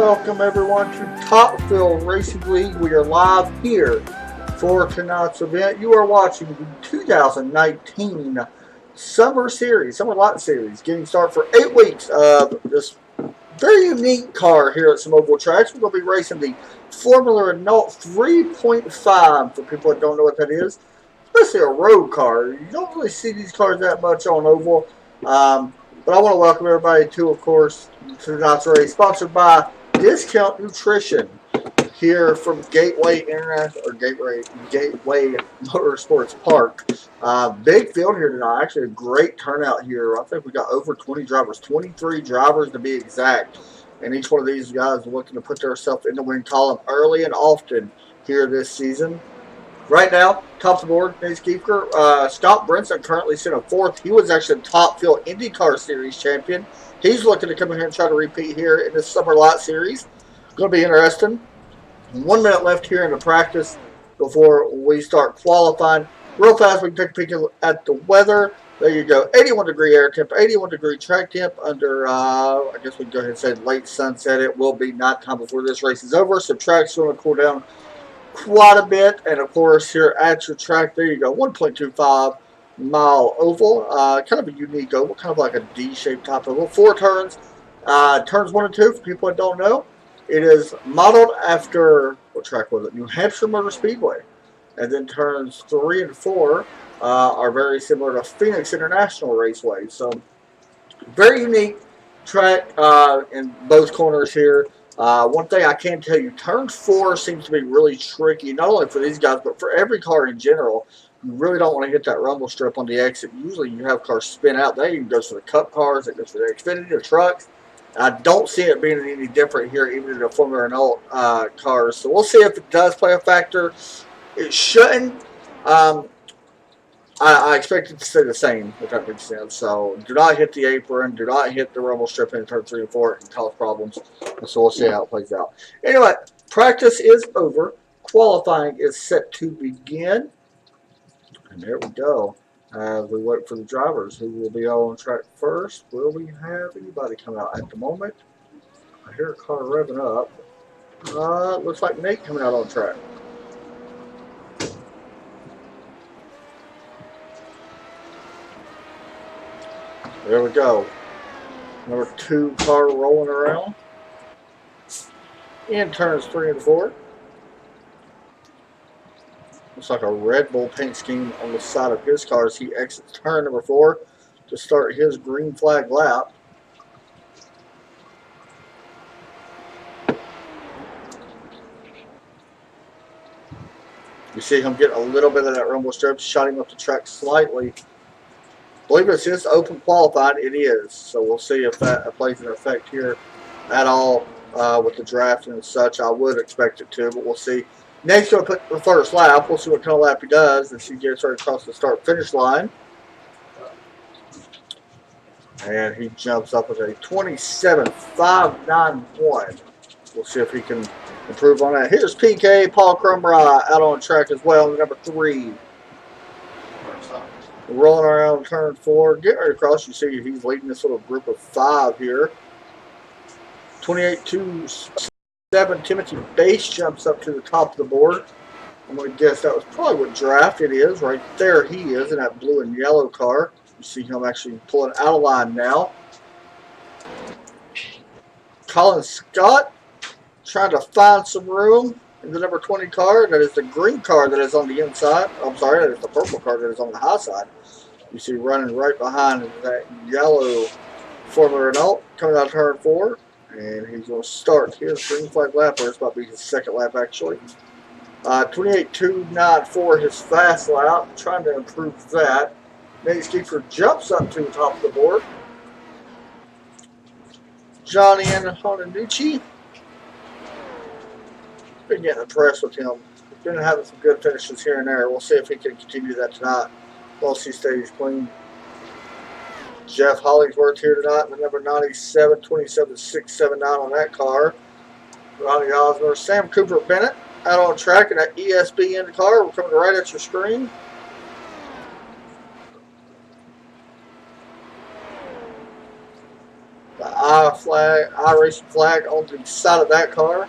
welcome everyone to Topville Racing League. We are live here for tonight's event. You are watching the 2019 Summer Light Series, getting started for 8 weeks of this very unique car here at some oval tracks. We're going to be racing the Formula Renault 3.5 for people that don't know what that is. Especially a road car. You don't really see these cars that much on oval. But I want to welcome everybody to, of course, tonight's race, sponsored by Discount Nutrition here from Gateway Motorsports Park. Big field here tonight. Actually, a great turnout here. I think we got over 20 drivers, 23 drivers to be exact. And each one of these guys are looking to put themselves in the win column early and often here this season. Right now, top of the board, Nate's keeper, Scott Brinson currently sitting in 4th. He was actually the Topville IndyCar Series champion. He's looking to come in here and try to repeat here in this Summer Light Series. Going to be interesting. 1 minute left here in the practice before we start qualifying. Real fast, we can take a peek at the weather. There you go. 81 degree air temp, 81 degree track temp under, I guess we can go ahead and say late sunset. It will be nighttime before this race is over, so track's going to cool down quite a bit. And of course, here at your track, there you go, 1.25 mile oval, kind of a unique oval, kind of like a D-shaped type oval. 4 turns, turns 1 and 2 for people that don't know. It is modeled after, what track was it? New Hampshire Motor Speedway. And then turns 3 and 4 are very similar to Phoenix International Raceway. So very unique track in both corners here. One thing I can tell you, turn 4 seems to be really tricky, not only for these guys, but for every car in general. You really don't want to hit that rumble strip on the exit. Usually you have cars spin out. That even goes for the Cup cars, it goes for the Xfinity or trucks. I don't see it being any different here, even in the Formula Renault cars. So we'll see if it does play a factor. It shouldn't. I expect it to stay the same, if that makes sense. So do not hit the apron, do not hit the rumble strip in turn 3 and 4. It can cause problems. So we'll see how it plays out. Anyway, practice is over. Qualifying is set to begin. And there we go. As we wait for the drivers who will be all on track first. Will we have anybody come out at the moment? I hear a car revving up. Looks like Nate coming out on track. There we go. Number 2 car rolling around. In turns 3 and 4. Looks like a Red Bull paint scheme on the side of his car as he exits turn number 4 to start his green flag lap. You see him get a little bit of that rumble strip, shot him up the track slightly. I believe it's just open qualified. It is. So we'll see if that plays an effect here at all with the draft and such. I would expect it to, but we'll see. Nate's going to put the first lap. We'll see what kind of lap he does as he gets right across the start-finish line. And he jumps up with a 27.591. We'll see if he can improve on that. Here's PK, Paul Crumrye out on track as well, number 3. Rolling around turn 4. Get right across. You see he's leading this little group of 5 here. 28.27. Timothy Bass jumps up to the top of the board. I'm going to guess that was probably what draft it is. Right there he is in that blue and yellow car. You see him actually pulling out of line now. Colin Scott trying to find some room in the number 20 car. That is the green car that is on the inside. I'm sorry, that is the purple car that is on the high side. You see running right behind that yellow Formula Renault coming out of turn 4. And he's going to start his green flag lap, or it's about to be his second lap actually. 28.294 his fast lap, trying to improve that. Nate's keeper jumps up to the top of the board. Johnny Antonucci. Been getting impressed with him. Been having some good finishes here and there. We'll see if he can continue that tonight. Once he stays clean. Jeff Hollingsworth here tonight, the number 97, 27.679 on that car. Ronnie Osmer, Sam Cooper Bennett out on track in that ESPN car. We're coming right at your screen. The iRacing flag on the side of that car.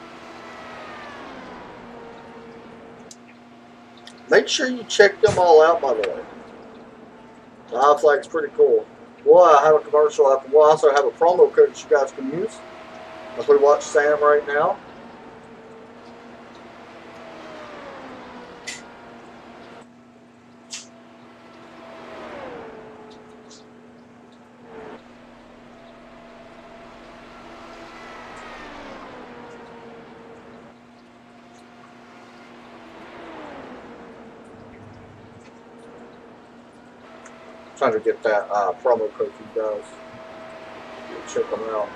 Make sure you check them all out, by the way. The I flag's pretty cool. We'll have a commercial up. We'll also have a promo code that you guys can use as we watch Sam right now. Trying to get that promo code for you guys. Check them out.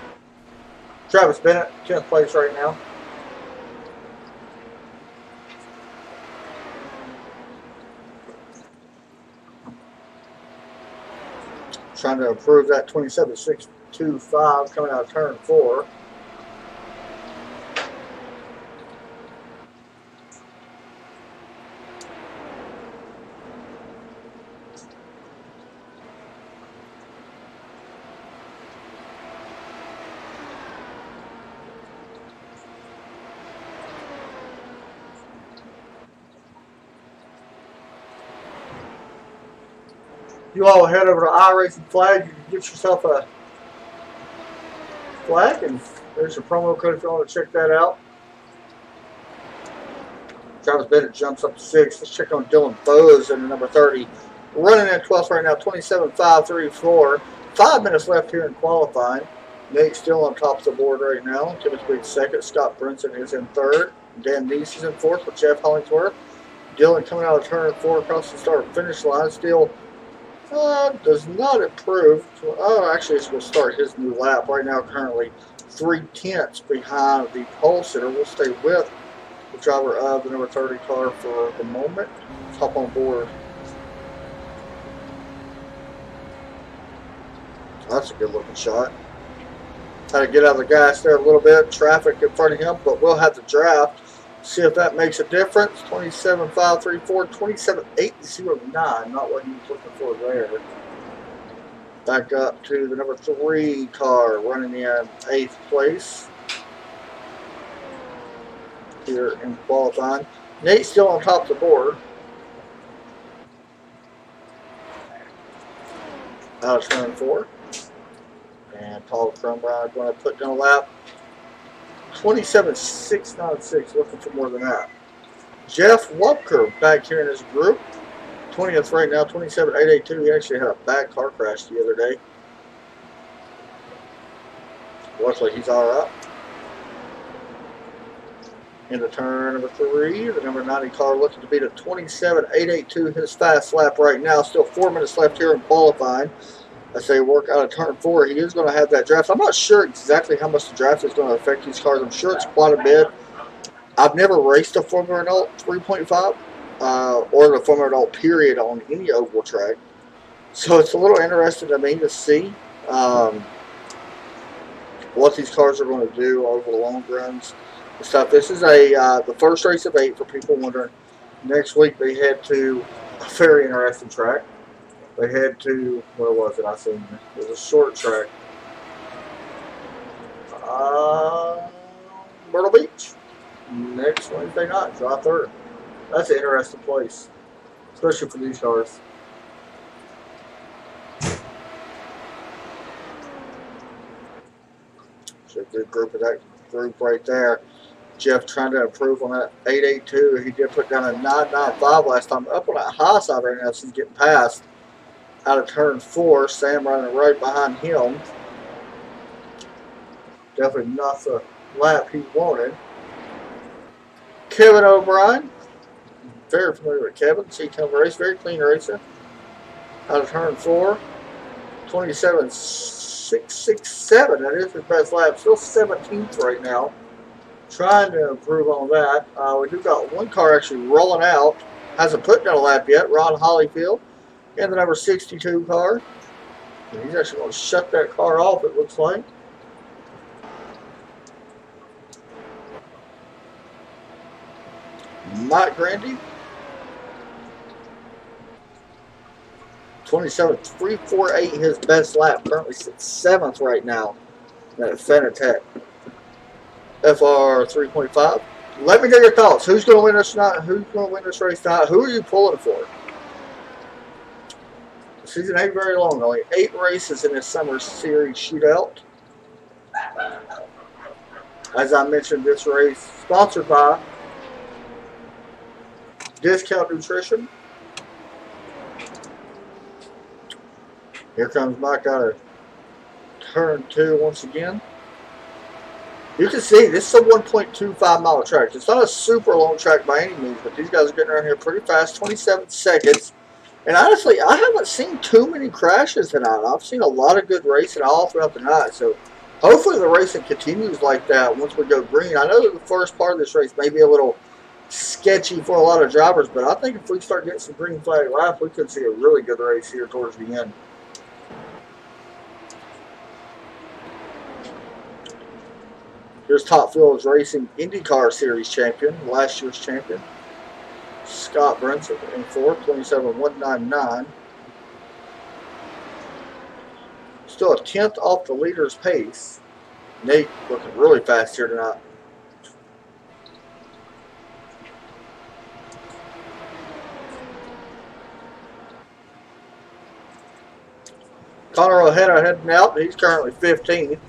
Travis Bennett, 10th place right now. Trying to improve that 27.625 coming out of turn 4. You all head over to iRacing Flag. You can get yourself a flag, and there's your promo code if you want to check that out. Travis Bennett jumps up to 6. Let's check on Dylan Bose in the number 30. Running in 12th right now, 27.534. 5 minutes left here in qualifying. Nate still on top of the board right now. Timothy Biggs second. Scott Brinson is in third. Dan Neese is in fourth with Jeff Hollingsworth. Dylan coming out of turn 4 across the start-finish line. Still does not improve. Oh, actually, this will start his new lap. Right now, currently 3/10 behind the pole sitter. We'll stay with the driver of the number 30 car for the moment. Let's hop on board. That's a good looking shot. Had to get out of the gas there a little bit. Traffic in front of him, but we'll have the draft. See if that makes a difference. 27.534, 27.809. Not what he was looking for there. Back up to the number 3 car, running in 8th place here in qualifying. Nate's still on top of the board. Out of turn 4. And Paul Crumbride going to put down a lap. 27.696, looking for more than that. Jeff Lupker back here in his group. 20th right now, 27.882. He actually had a bad car crash the other day. Luckily, he's all right. Into turn number 3, the number 90 car looking to beat a 27.882, his fast lap right now. Still 4 minutes left here in qualifying. As they work out of turn 4, he is going to have that draft. I'm not sure exactly how much the draft is going to affect these cars. I'm sure it's quite a bit. I've never raced a Formula Adult 3.5 or the Formula Adult period on any oval track. So it's a little interesting to me to see what these cars are going to do over the long runs and stuff. This is the first race of 8 for people wondering. Next week they head to a very interesting track. They head to, where was it? I seen it was a short track. Myrtle Beach. Next Wednesday night, July 3rd. That's an interesting place, especially for these cars. So a good group of that group right there. Jeff trying to improve on that 882. He did put down a 995 last time. Up on that high side right now, so he's getting past. Out of turn 4, Sam running right behind him. Definitely not the lap he wanted. Kevin O'Brien. Very familiar with Kevin. See him race. Very clean racer. Out of turn 4. 27.667. That is his best lap. Still 17th right now. Trying to improve on that. We do got one car actually rolling out. Hasn't put down a lap yet. Ron Hollyfield. And the number 62 car. And he's actually going to shut that car off, it looks like. Mike Grandy. 27.348, his best lap. Currently sits 7th right now. That Fanatec FR 3.5. Let me know your thoughts. Who's going to win this tonight? Who's going to win this race tonight? Who are you pulling for? The season ain't very long. Only 8 races in this summer series shootout. As I mentioned, this race sponsored by Discount Nutrition. Here comes Mike out of turn 2 once again. You can see this is a 1.25 mile track. It's not a super long track by any means, but these guys are getting around here pretty fast, 27 seconds. And honestly, I haven't seen too many crashes tonight. I've seen a lot of good racing all throughout the night. So hopefully the racing continues like that once we go green. I know that the first part of this race may be a little sketchy for a lot of drivers, but I think if we start getting some green flag laps, we could see a really good race here towards the end. Here's Top Fuel's Racing IndyCar Series Champion, last year's champion, Scott Brinson in 4th, 27.199. Still a 10th off the leader's pace. Nate looking really fast here tonight. Connor Ojeda heading out. He's currently 15th.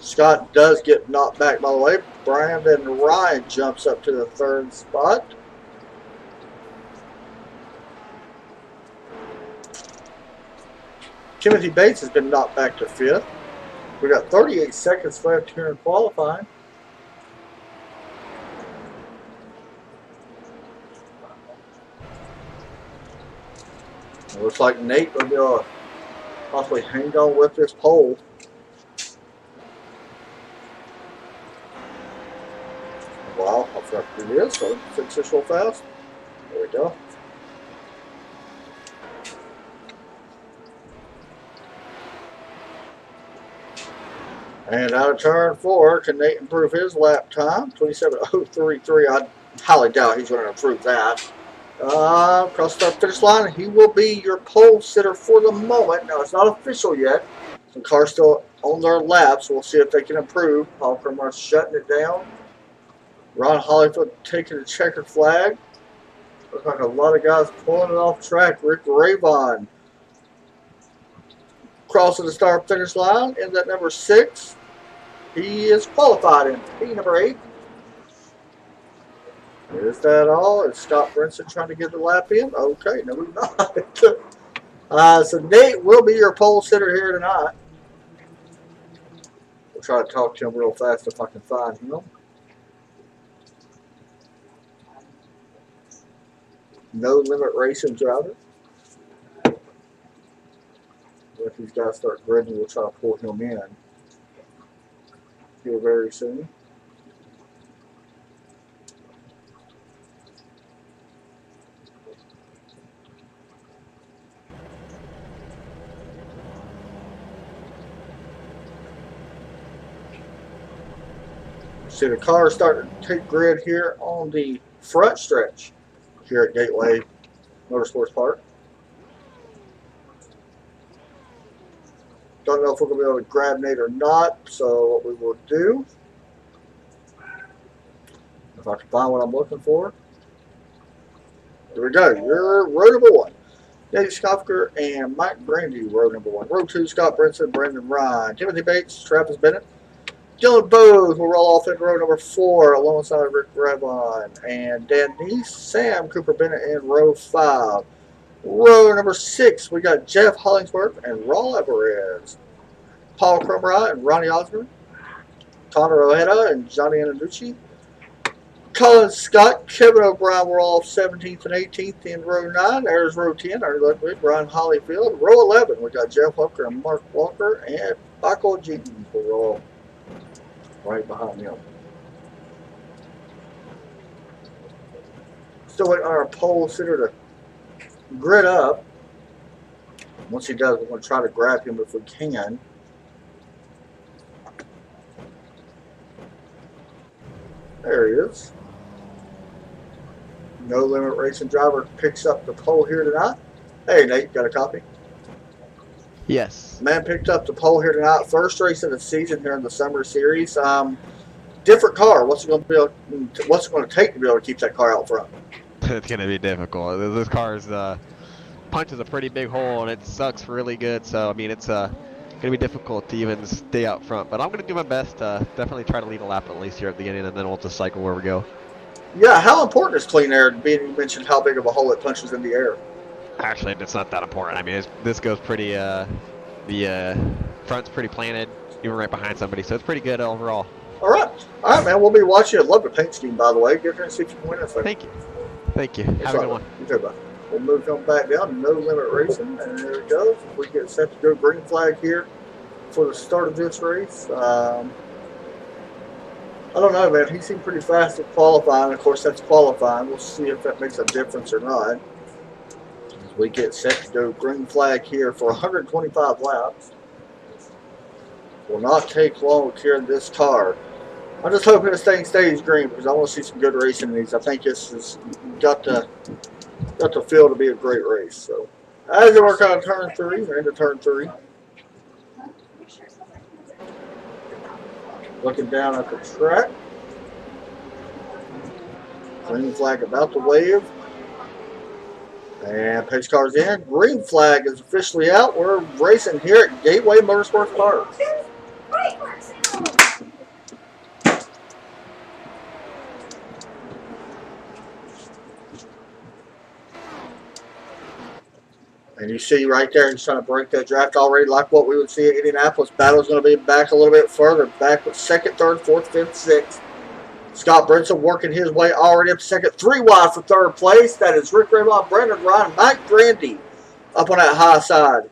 Scott does get knocked back, by the way. Brandon Ryan jumps up to the 3rd spot. Timothy Bates has been knocked back to 5th. We got 38 seconds left here in qualifying. It looks like Nate will be able to possibly hang on with this pole. Wow, I forgot to do this, so fix this real fast. There we go. And out of turn 4, can Nate improve his lap time? 27.033. I highly doubt he's going to improve that. Across the finish line, he will be your pole sitter for the moment. Now, it's not official yet. Some cars still on their laps. We'll see if they can improve. Paul Kermar's shutting it down. Ron Hollyfoot taking the checkered flag. Looks like a lot of guys pulling it off track. Rick Rayvon crossing the start finish line in that number 6. He is qualified in P number 8. Is that all? Is Scott Brinson trying to get the lap in? Okay, no, he's not. So Nate will be your pole sitter here tonight. We'll try to talk to him real fast if I can find him. No Limit Racing driver. If these guys start gridding, we'll try to pull him in here very soon. See the cars starting to take grid here on the front stretch here at Gateway Motorsports Park. Don't know if we're going to be able to grab Nate or not, so what we will do, if I can find what I'm looking for. Here we go. You're row number 1. Nate Schoffer and Mike Brandy, row number 1. Row 2, Scott Brinson, Brandon Ryan, Timothy Bates, Travis Bennett. Dylan Bose will roll off in row number 4 alongside Rick Revon and Dan Neese, Sam Cooper Bennett in row 5. Row number 6, we got Jeff Hollingsworth and Raul Alvarez. Paul Cromrod and Ronnie Osborne. Connor Ojeda and Johnny Antonucci. Colin Scott, Kevin O'Brien were all 17th and 18th in row 9. There's row 10, our Ludwig, Brian Hollyfield. Row 11, we got Jeff Hooker and Mark Walker and Michael Jenkins will roll right behind him. Still waiting on our pole sitter to grid up. Once he does, we're going to try to grab him if we can. There he is. No Limit Racing driver picks up the pole here tonight. Hey, Nate, got a copy? Yes. Man picked up the pole here tonight. First race of the season here in the Summer Series. Different car. What's it going to be? What's it going to take to be able to keep that car out front? It's going to be difficult. This car's punches a pretty big hole, and it sucks really good. So, I mean, it's going to be difficult to even stay out front. But I'm going to do my best to definitely try to lead a lap at least here at the beginning, and then we'll just cycle where we go. Yeah, how important is clean air? Being you mentioned how big of a hole it punches in the air. Actually, it's not that important. I mean, this goes pretty, the front's pretty planted, even right behind somebody, so it's pretty good overall. All right, man. We'll be watching. I love the paint scheme, by the way. Get there and see if you can win this thing. Thank you. Have a good one. You too, bud. We'll move on back down. No limit racing, and there it goes. We get set to go green flag here for the start of this race. I don't know, man. He seemed pretty fast at qualifying. Of course, that's qualifying. We'll see if that makes a difference or not. As we get set to go green flag here for 125 laps. Will not take long here in this car. I'm just hoping this thing stays green because I want to see some good racing in these. I think this has got the feel to be a great race. So as they work on turn 3, we're into turn 3. Looking down at the track. Green flag about to wave. And pace car's in. Green flag is officially out. We're racing here at Gateway Motorsports Park. And you see right there, he's trying to break that draft already, like what we would see at Indianapolis. Battle's going to be back a little bit further, back with second, third, fourth, fifth, sixth. Scott Brinson working his way already up to second, 3 wide for third place. That is Rick Raybon, Brandon Ryan, Mike Brandy up on that high side.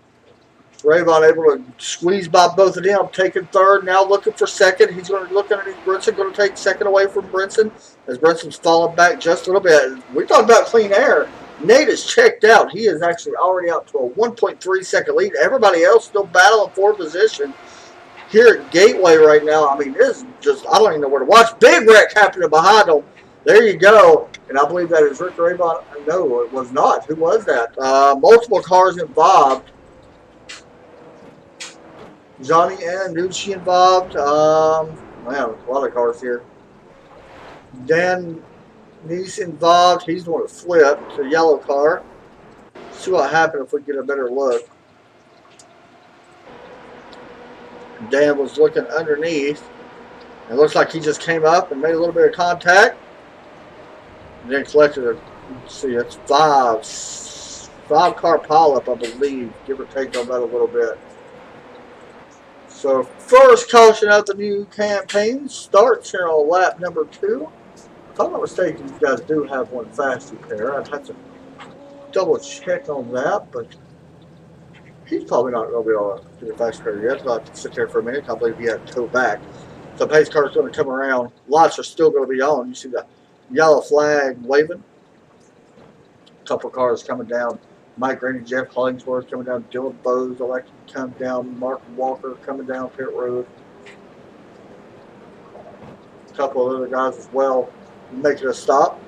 Raybon able to squeeze by both of them, taking third, now looking for second. He's going to look underneath Brinson, going to take second away from Brinson as Brinson's falling back just a little bit. We talked about clean air. Nate is checked out. He is actually already out to a 1.3 second lead. Everybody else still battling for position here at Gateway right now. I mean, this is just, I don't even know where to watch. Big wreck happening behind him. There you go. And I believe that is Rick Raybon. No, it was not. Who was that? Multiple cars involved. Johnny and Nucci involved. Man, a lot of cars here. Dan Nice involved. He's the one that flipped the yellow car. See what happened if we get a better look. Dan was looking underneath. It looks like he just came up and made a little bit of contact. And then collected a, let's see, it's five car pileup, I believe, give or take on that a little bit. So first caution of the new campaign starts here on lap number 2. If I'm not mistaken, you guys do have one fast repair. I'd have to double check on that, but he's probably not going to be able to do the fast repair yet. I'll have to sit there for a minute. I believe he had to tow back. The pace car is going to come around. Lights are still going to be on. You see the yellow flag waving. A couple cars coming down. Mike Graney, Jeff Hollingsworth coming down. Dylan Bowes elected to come down. Mark Walker coming down pit road. A couple of other guys as well making a stop.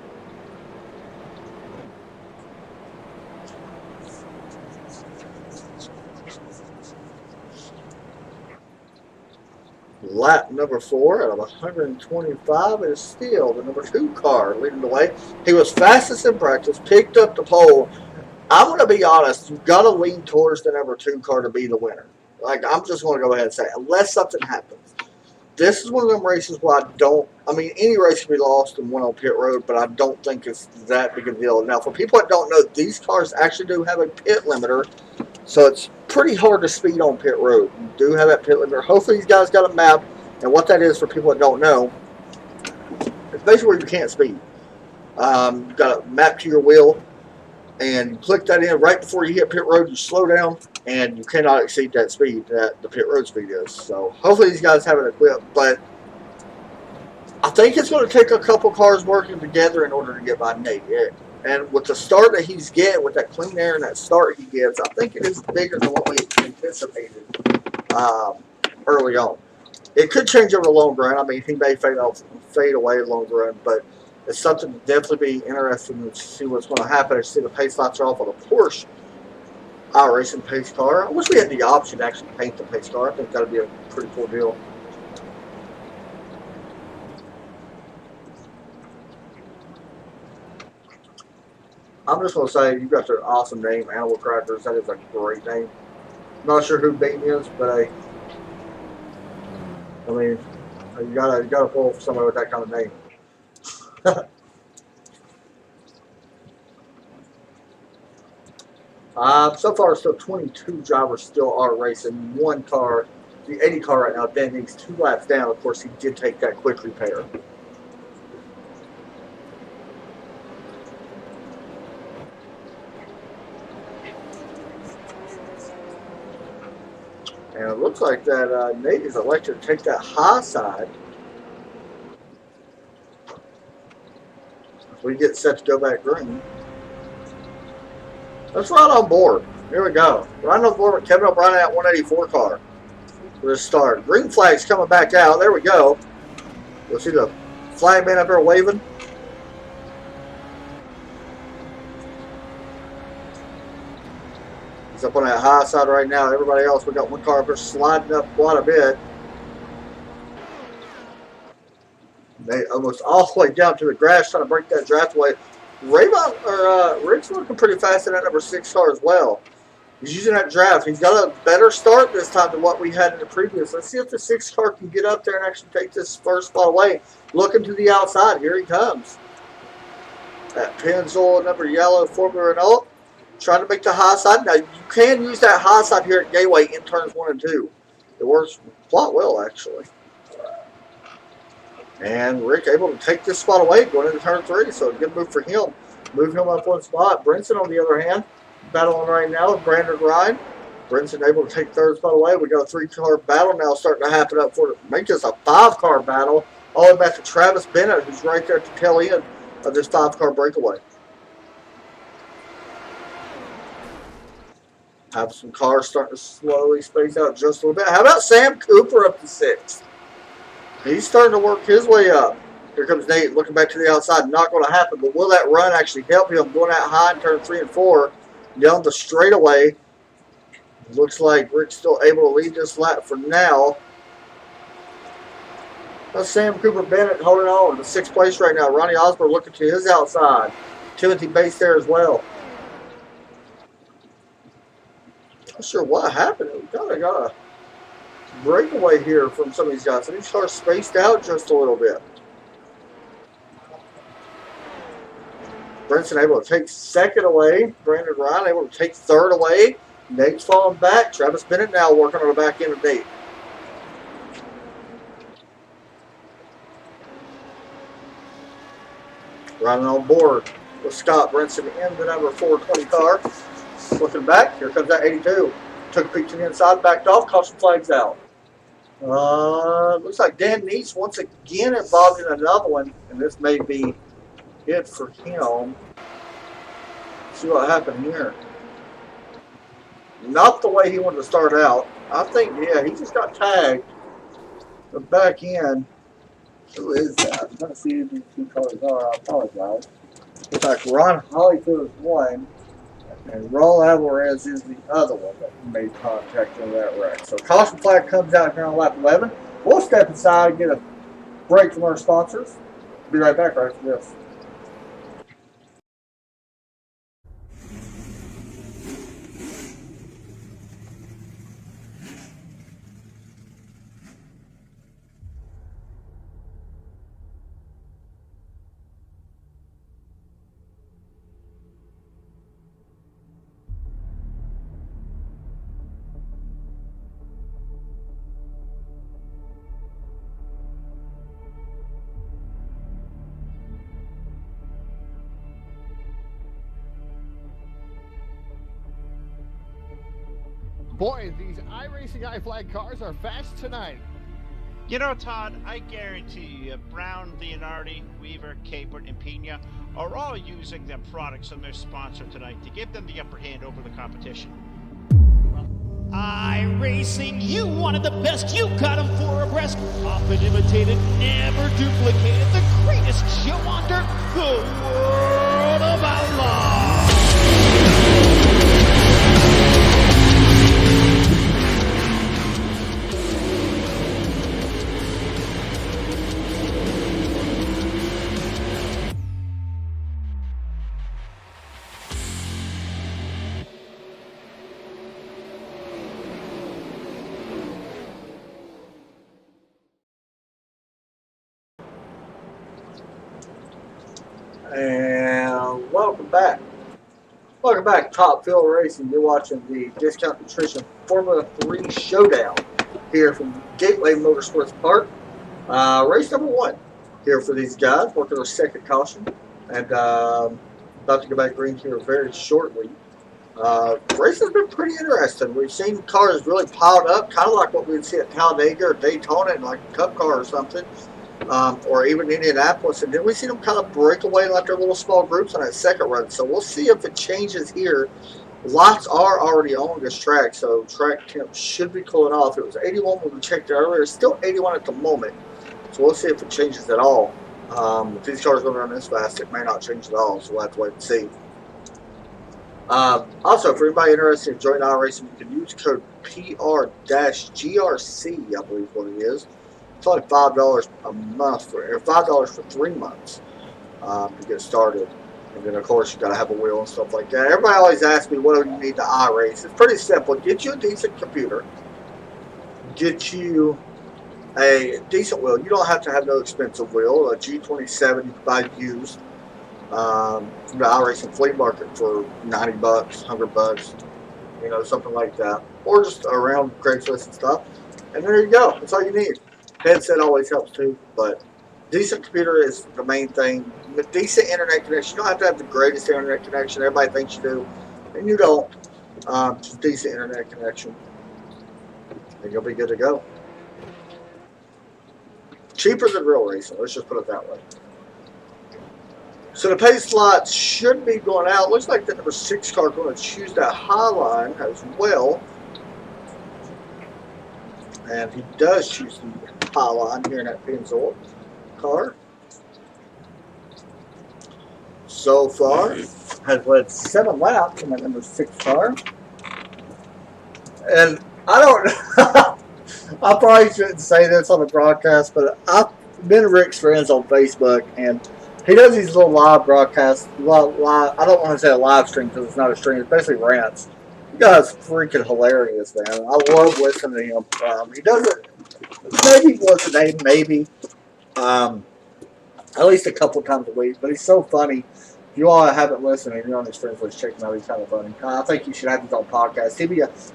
Lap number 4 out of 125 is still the number 2 car leading the way. He was fastest in practice, picked up the pole. I'm going to be honest, you've got to lean towards the number 2 car to be the winner. Like, I'm just going to go ahead and say, unless something happens. This is one of them races where any race can be lost and won on pit road, but I don't think it's that big a deal. Now, for people that don't know, these cars actually do have a pit limiter, so it's pretty hard to speed on pit road. You do have that pit limiter. Hopefully, these guys got a map, and what that is for people that don't know, it's basically where you can't speed. You've got a map to your wheel, and you click that in right before you hit pit road, you slow down, and you cannot exceed that speed that the pit road speed is. So hopefully these guys have it equipped, but I think it's going to take a couple cars working together in order to get by Nate. And with the start that he's getting, with that clean air and that start he gets, I think it is bigger than what we anticipated early on. It could change over the long run. I mean, he may fade away in the long run, but it's something to definitely be interesting to see what's going to happen. I see the pace lights are off on the Porsche. iRacing pace car. I wish we had the option to actually paint the pace car. I think that would be a pretty cool deal. I'm just going to say, you got an awesome name, Animal Crackers. That is a great name. Not sure who Bean is, but I mean, you gotta pull for somebody with that kind of name. So far, still 22 drivers still are racing. One car, the 80 car right now, Dan needs 2 laps down. Of course, he did take that quick repair. And it looks like that Nate is elected to take that high side. We get set to go back green. Let's ride on board. Here we go. Riding on board with Kevin O'Brien at 184 car. For the start. Green flag's coming back out. There we go. You'll see the flag man up there waving. He's up on that high side right now. Everybody else, we got one car up there sliding up quite a bit. They almost all the way down to the grass trying to break that draft away. Rick's looking pretty fast in that number 6 car as well. He's using that draft. He's got a better start this time than what we had in the previous. Let's see if the 6 car can get up there and actually take this first spot away. Looking to the outside. Here he comes. That Pennzoil number yellow Formula Renault. Trying to make the high side. Now, you can use that high side here at Gateway in turns 1 and 2. It works quite well, actually. And Rick able to take this spot away going into turn 3, so a good move for him. Move him up 1 spot. Brinson, on the other hand, battling right now with Brandon Ryan. Brinson able to take 3rd spot away. We got a 3-car battle now starting to happen up for make this a 5-car battle. All the way back to Travis Bennett, who's right there at the tail end of this 5-car breakaway. Have some cars starting to slowly space out just a little bit. How about Sam Cooper up to 6th? He's starting to work his way up. Here comes Nate looking back to the outside. Not going to happen, but will that run actually help him going out high in turn 3 and 4? Down the straightaway. Looks like Rick's still able to lead this lap for now. That's Sam Cooper Bennett holding on to 6th place right now. Ronnie Osborne looking to his outside. Timothy Bates there as well. Not sure what happened. We kind of got a breakaway here from some of these guys. And these cars spaced out just a little bit. Brinson able to take 2nd away. Brandon Ryan able to take 3rd away. Nate's falling back. Travis Bennett now working on the back end of Nate. Riding on board with Scott Brinson in the number 420 car. Looking back, here comes that 82. Took a peek to the inside, backed off, caution flags out. Looks like Dan Neese once again involved in another one, and this may be it for him. See what happened here. Not the way he wanted to start out. I think, yeah, he just got tagged. The back end. Who is that? I'm trying to see who these 2 cars are. I apologize. Looks like Ron Hollyfield is one, and Raul Alvarez is the other one that made contact in that wreck. So caution flag comes out here on lap 11. We'll step inside and get a break from our sponsors. Be right back right after this. Boy, these iRacing iFlag cars are fast tonight. You know, Todd, I guarantee you, Brown, Leonardi, Weaver, Capert, and Pena are all using them products on their sponsor tonight to give them the upper hand over the competition. iRacing, you wanted the best, you got them 4 abreast. Often imitated, never duplicated, the greatest show on dirt, the World of Outlaws. And welcome back. Welcome back to Top Fuel Racing. You're watching the Discount Nutrition Formula 3 Showdown here from Gateway Motorsports Park. Race number 1 here for these guys, working their second caution. And about to go back green here very shortly. Race has been pretty interesting. We've seen cars really piled up, kind of like what we'd see at Talladega or Daytona in like a Cup car or something. Or even Indianapolis, and then we see them kind of break away like their little small groups on that second run. So we'll see if it changes here. Lots are already on this track, so track temp should be cooling off. It was 81 when we checked it earlier. It's still 81 at the moment, so we'll see if it changes at all. If these cars don't run this fast, it may not change at all, so we'll have to wait and see. Also, for anybody interested in joining our racing, you can use code PR-GRC, I believe what it is. It's only $5 a month, or $5 for 3 months to get started. And then, of course, you got to have a wheel and stuff like that. Everybody always asks me, what do you need to iRace? It's pretty simple. Get you a decent computer. Get you a decent wheel. You don't have to have no expensive wheel. A G27 you can buy used. From the iRacing flea market for $90, $100, you know, something like that. Or just around Craigslist and stuff. And there you go. That's all you need. Headset always helps too, but decent computer is the main thing. With decent internet connection, you don't have to have the greatest internet connection. Everybody thinks you do, and you don't. Just decent internet connection, and you'll be good to go. Cheaper than real racing. Let's just put it that way. So the pace slots should be going out. Looks like the number 6 car is going to choose that high line as well. And he does choose the high line here in that Pennzoil car. So far, has led 7 laps in that number 6 car. And I don't I probably shouldn't say this on the broadcast, but I've been Rick's friends on Facebook, and he does these little live broadcasts. Live, I don't want to say a live stream because it's not a stream, it's basically rants. You guys freaking hilarious, man. I love listening to him. He does it maybe once a day, maybe. At least a couple times a week. But he's so funny. If you all haven't listened and you're on his friends list, check him out. He's kind of funny. I think you should have his own podcast. He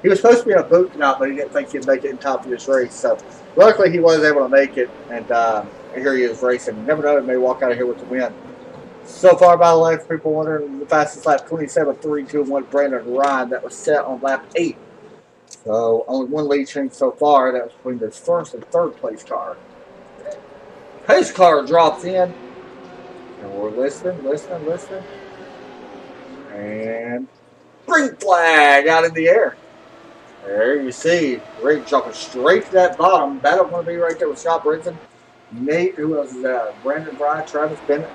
was supposed to be in a boot tonight, but he didn't think he'd make it in time for this race. So luckily he was able to make it. And here he is racing. You never know, he may walk out of here with the win. So far, by the way, for people wondering, the fastest lap, 27.321, Brandon Ryan. That was set on lap 8. So, only one lead change so far. That was between the first and third place car. His car drops in. And we're listening. And green flag out in the air. There you see. Rick jumping straight to that bottom. That'll going to be right there with Scott Brinson. Nate, who else is that? Brandon Ryan, Travis Bennett.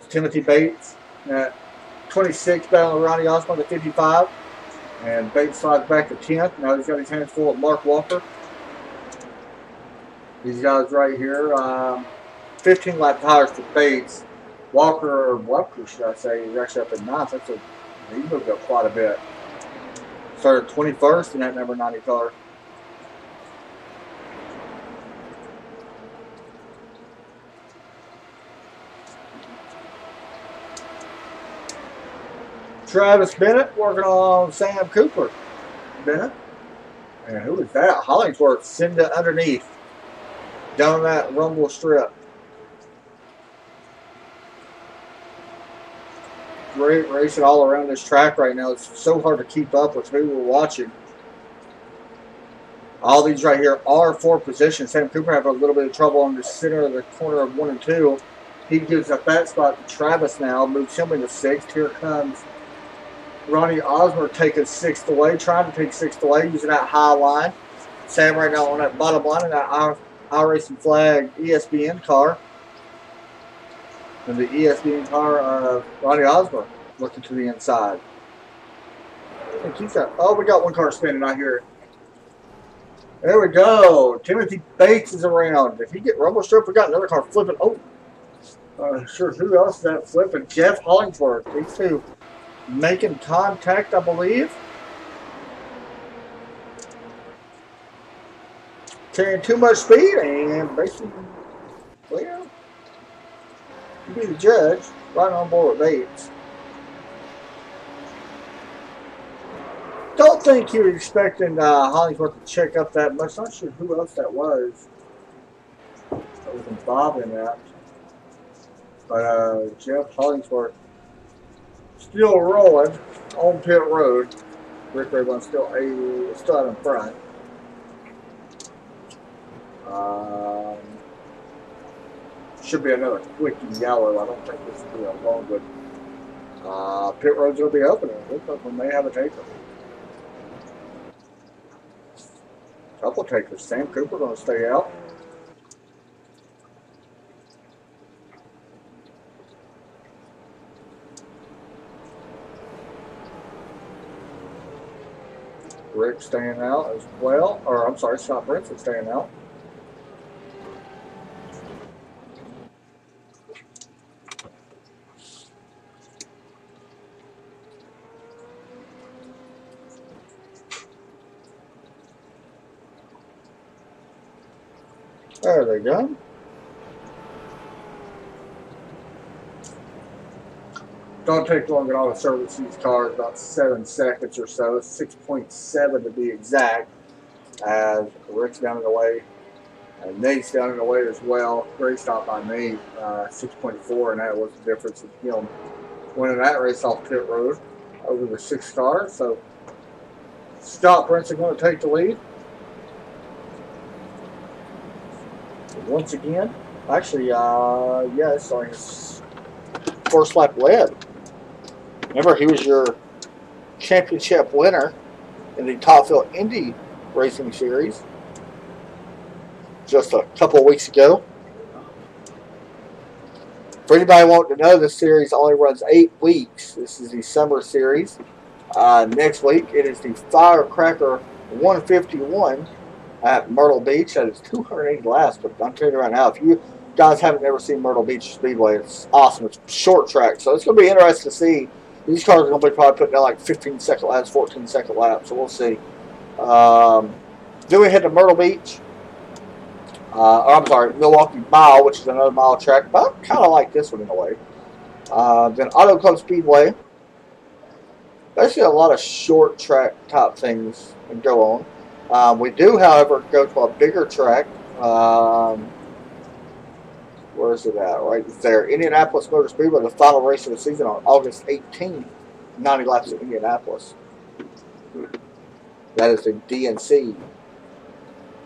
Timothy Bates at 26, battling Ronnie Osborne at 55. And Bates slides back to 10th. Now he's got his hands full of Mark Walker. These guys right here, 15 lap tires for Bates. Walker should I say, is actually up at 9th. He moved up quite a bit. Started 21st in that number 90 car. Travis Bennett working on Sam Cooper. Bennett. And who is that? Hollingsworth sitting underneath. Down that rumble strip. Great racing all around this track right now. It's so hard to keep up with who we're watching. All these right here are 4 positions. Sam Cooper having a little bit of trouble on the center of the corner of 1 and 2. He gives up that spot to Travis now. Moves him into 6th. Here comes Ronnie Osborne taking 6th away, trying to take 6th away, using that high line. Sam right now on that bottom line in that iRacing flag ESPN car. And the ESPN car of Ronnie Osborne looking to the inside. I think he's got, oh, we got one car spinning, I hear it. There we go. Timothy Bates is around. If he get rumble strip, we got another car flipping. Oh, sure, who else is that flipping? Jeff Hollingsworth. These two making contact, I believe. Carrying too much speed and basically Well, you be the judge. Right on board with Bates. Don't think you were expecting Hollingsworth to check up that much. Not sure who else that was. That was involved in that. But Jeff Hollingsworth still rolling on pit road. Rick Rayburn still out in front. Should be another quick yellow. I don't think this will be a long one. Pit roads will be opening. Looks like we may have a taker. Couple takers. Sam Cooper going to stay out. Rick staying out as well. Or, I'm sorry, Scott Brinson staying out. There they go. Don't take long at all to service these cars, about 7 seconds or so, 6.7 to be exact, as Rick's down in the way, and Nate's down in the way as well. Great stop by Nate, 6.4, and that was the difference of him winning that race off pit road over the 6 cars. So Scott Brinson going to take the lead. Once again, actually, yeah, it's on his first lap lead. Remember, he was your championship winner in the Top Fuel Indy Racing Series just a couple of weeks ago. For anybody wanting to know, this series only runs 8 weeks. This is the summer series. Next week, it is the Firecracker 151 at Myrtle Beach. That is 280 laps, but I'm telling you right now, if you guys haven't ever seen Myrtle Beach Speedway, it's awesome. It's short track, so it's going to be interesting to see. These cars are going to be probably putting down like 15-second laps, 14-second laps, so we'll see. Then we head to Myrtle Beach. Or I'm sorry, Milwaukee Mile, which is another mile track, but I kind of like this one in a way. Then Auto Club Speedway. Basically a lot of short track type things that go on. We do, however, go to a bigger track. Where is it at? Right there. Indianapolis Motor Speedway, the final race of the season on August 18th. 90 laps at Indianapolis. That is the DNC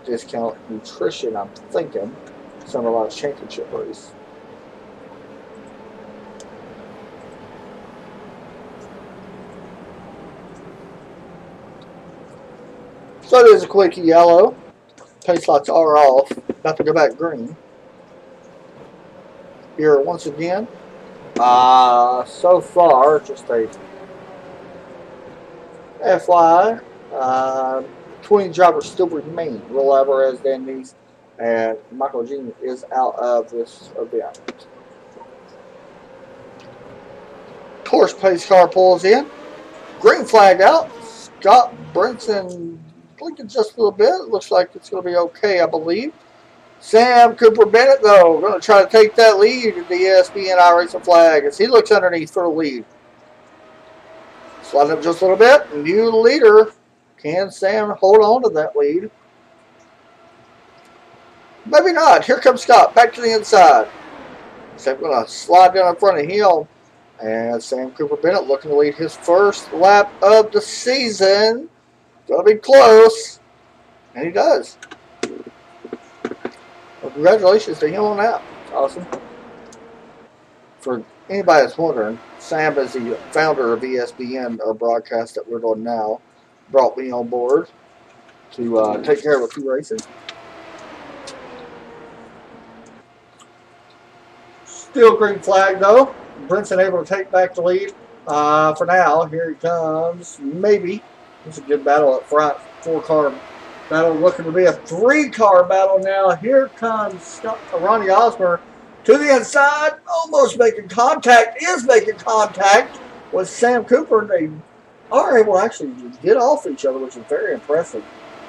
Discount Nutrition, I'm thinking. Summer Lights Championship race. So it is a quick yellow. Pace lights are off. About to go back green. Here once again. So far, just a FYI, 20 drivers still remain. Will Alvarez, Dan Neese, and Michael Jean is out of this event. Course pace car pulls in. Green flag out. Scott Brinson blinking just a little bit. It looks like it's going to be okay, I believe. Sam Cooper Bennett, though, going to try to take that lead at the ESPN iRacing flag as he looks underneath for the lead. Slide up just a little bit. New leader. Can Sam hold on to that lead? Maybe not. Here comes Scott. Back to the inside. Sam going to slide down in front of him. And Sam Cooper Bennett looking to lead his first lap of the season. Going to be close. And he does. Well, congratulations to him on that. It's awesome. For anybody that's wondering, Sam is the founder of ESPN, our broadcast that we're doing now. Brought me on board to take care of a few races. Still green flag though. Brinson able to take back the lead for now. Here he comes. Maybe. It's a good battle up front. 4-car battle looking to be a 3-car battle now. Here comes Ronnie Osmer to the inside. Almost making contact. Is making contact with Sam Cooper. They are able to actually get off each other, which is very impressive.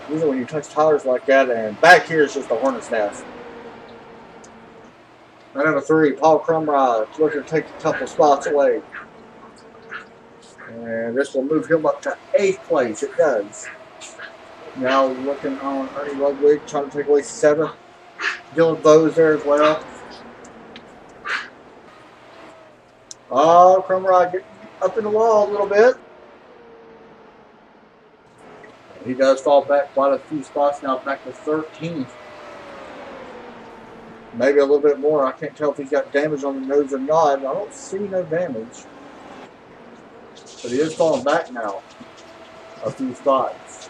Usually when you touch tires like that, and back here is just a hornet's nest. And number 3, Paul Crumrod, looking to take a couple spots away. And this will move him up to 8th place. It does. Now looking on Ernie Ludwig, trying to take away 7th. Dylan Bowes there as well. Oh, Crumrod getting up in the wall a little bit. He does fall back quite a few spots now, back to 13th. Maybe a little bit more. I can't tell if he's got damage on the nose or not. I don't see no damage. But he is falling back now a few spots.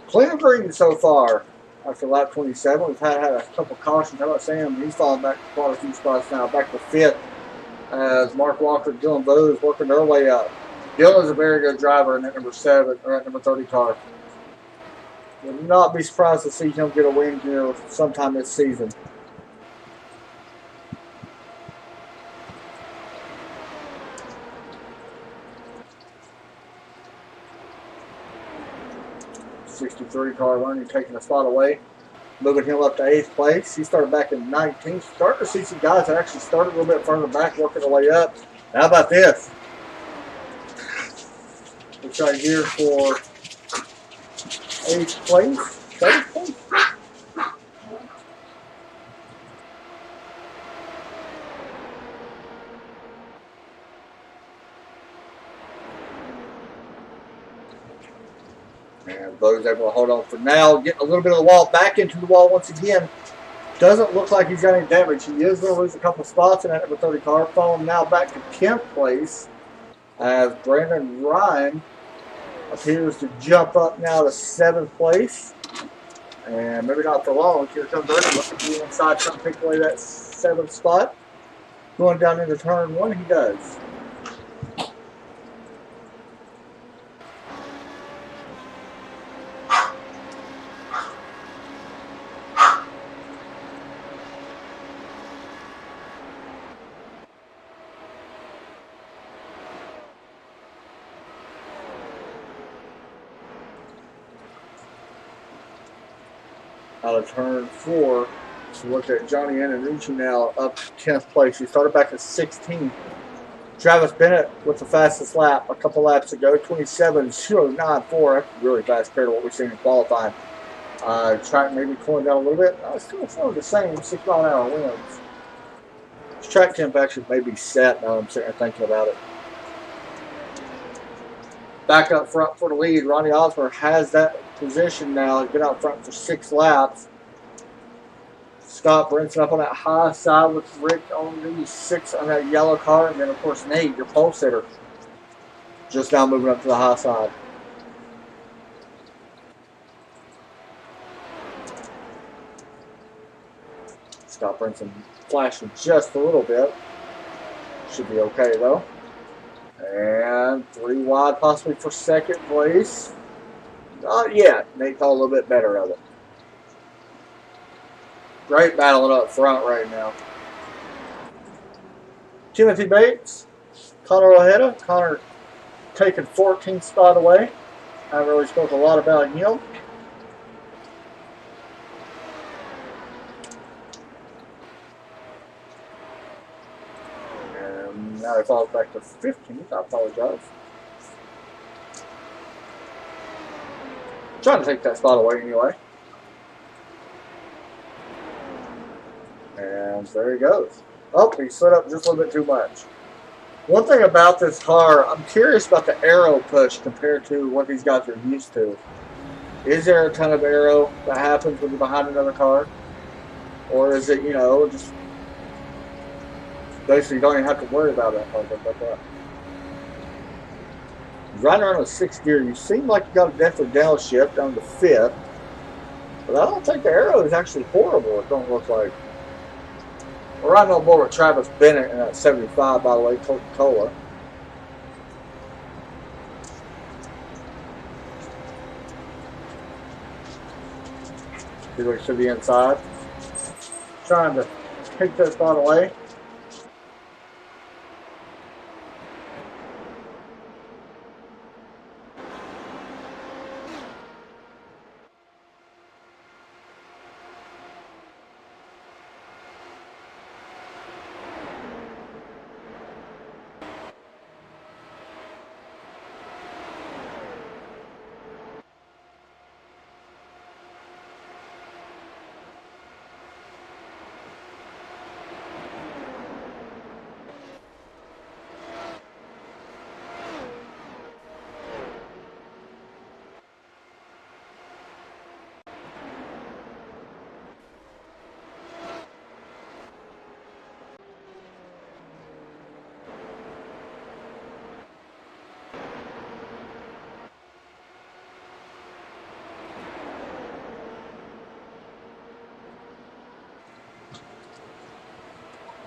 Clean green so far after lap 27. We've had a couple cautions. How about Sam? He's falling back quite a few spots now, back to 5th. As Mark Walker and Dylan Bowes working their way up. Dylan's a very good driver in that number 7 or that number 30 car. Would not be surprised to see him get a win here sometime this season. '63 car learning, taking a spot away. Moving him up to 8th place. He started back in 19th. Starting to see some guys that actually started a little bit further back, working their way up. How about this? Looks right here for 8th place. 7th place? And Bo's able to hold on for now. Getting a little bit of the wall back into the wall once again. Doesn't look like he's got any damage. He is going to lose a couple spots in that number 30 car. Falling now back to 10th place as Brandon Ryan appears to jump up now to 7th place. And maybe not for long. Here comes Ernie looking to the inside, trying to pick away that 7th spot. Going down into turn 1, he does. Out of turn 4, so look at Johnny Antonucci now up to 10th place. He started back at 16th. Travis Bennett with the fastest lap a couple laps ago, 27.094. That's really fast compared to what we've seen in qualifying. Track maybe cooling down a little bit. Still the same, 6 mile an hour winds. This track temp actually may be set now I'm sitting here thinking about it. Back up front for the lead, Ronnie Osmer has that position now. He's been out front for 6 laps. Scott Brinson up on that high side with Rick on the 6 on that yellow car. And then, of course, Nate, your pole sitter, just now moving up to the high side. Scott Brinson flashing just a little bit. Should be okay, though. And 3 wide possibly for 2nd place. Not yet. Nate thought a little bit better of it. Great battling up front right now. Timothy Bates, Connor Ojeda. Connor taking 14th spot away. I haven't really spoke a lot about him. And now he falls back to 15th. I apologize. Trying to take that spot away anyway. And there he goes. Oh, he slid up just a little bit too much. One thing about this car, I'm curious about the aero push compared to what these guys are used to. Is there a ton of aero that happens when you're behind another car? Or is it, you know, just basically you don't even have to worry about that part like that? Riding around with 6th gear, you seem like you got a definitely downshift down to 5th. But I don't think the aero is actually horrible, it don't look like. We're riding on board with Travis Bennett in that 75, by the way, Coca-Cola. He looks to the inside. trying to pick that spot away.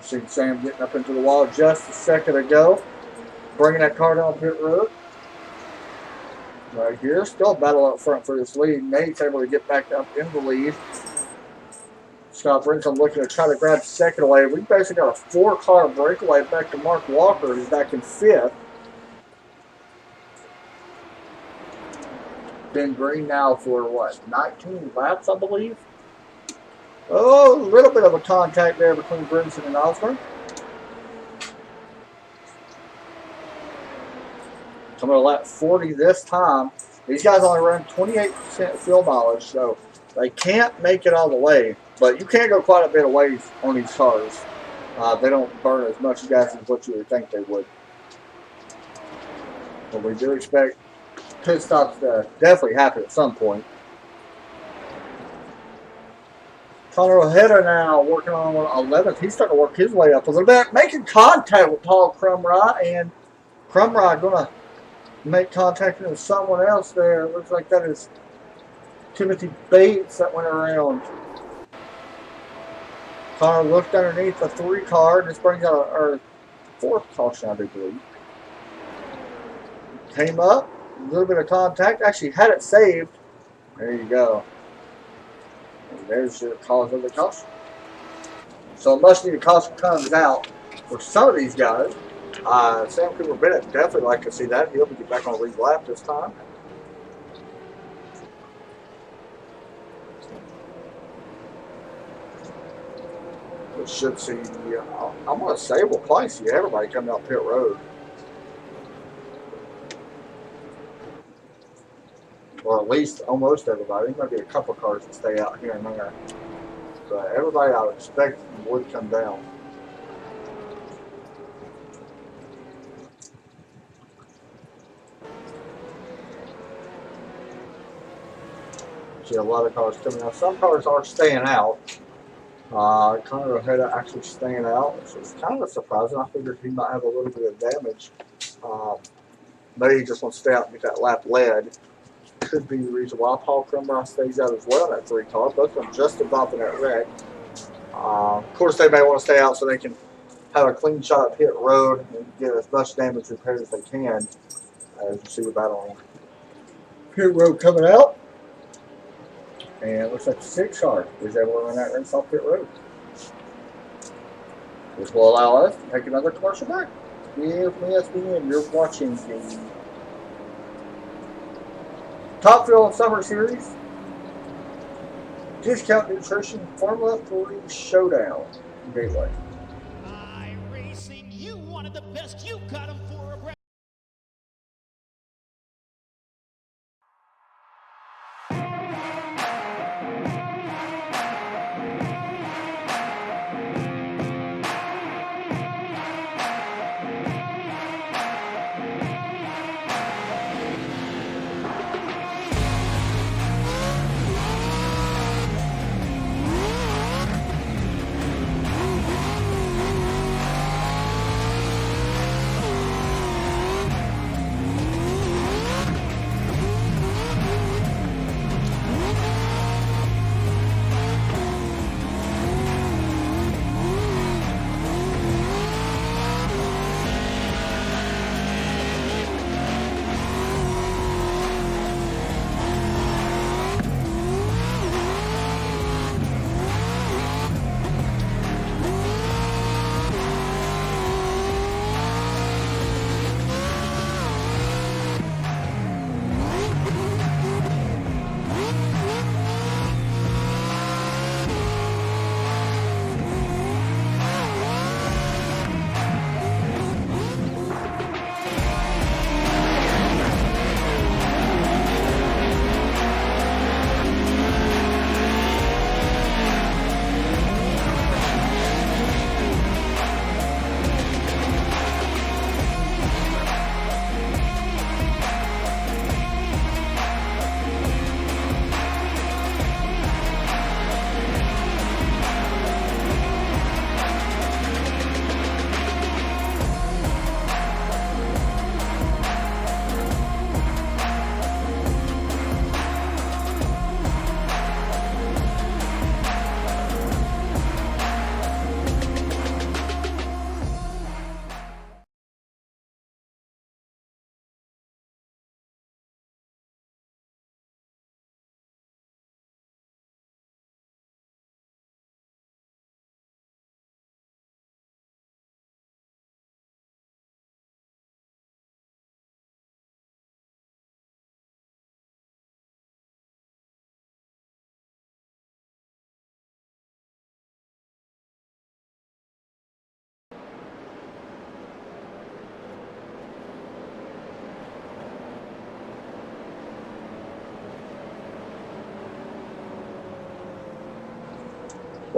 See Sam getting up into the wall just a second ago, bringing that car down pit road. Right here, still a battle up front for this lead. Nate's able to get back up in the lead. Scott Brinson looking to try to grab second away. We basically got a 4-car breakaway back to Mark Walker, who's back in 5th. Ben Green now for what, 19 laps, I believe? Oh, a little bit of a contact there between Brinson and Osborne. Coming to lap 40 this time. These guys only run 28% fuel mileage, so they can't make it all the way. But you can go quite a bit of ways on these cars. They don't burn as much gas as what you would think they would. But we do expect pit stops to definitely happen at some point. Connor Ojeda now working on 11th. He's starting to work his way up a little bit, making contact with Paul Crumrod, and Crumrod going to make contact with someone else there. Looks like that is Timothy Bates that went around. Connor looked underneath the 3-car. This brings out our 4th caution, I do believe. Came up, a little bit of contact. Actually had it saved. There you go. And there's your cause of the caution. So much needed caution comes out for some of these guys. Sam Cooper Bennett definitely like to see that. He'll be back on lead lap this time. We should see, I'm going to say we'll probably see everybody coming out pit road. Or at least almost everybody. There might be a couple cars that stay out here and there. But everybody I would expect would come down. See a lot of cars coming out. Some cars are staying out. Connor Ojeda actually staying out, which is kind of surprising. I figured he might have a little bit of damage. Maybe he just wants to stay out and get that lap led. Could be the reason why Paul Crumrod stays out as well in that 3-car. Both of them just involved in that wreck. Of course, they may want to stay out so they can have a clean shot at pit road and get as much damage repaired as they can. As you see the battle on pit road coming out. And it looks like the 6-car is able to run that race off pit road. This will allow us to take another commercial break. If ESPN, you're watching the Top Fuel Summer Series Discount Nutrition Formula 3 Showdown Gateway. iRacing, you wanted the best, you got them for a break.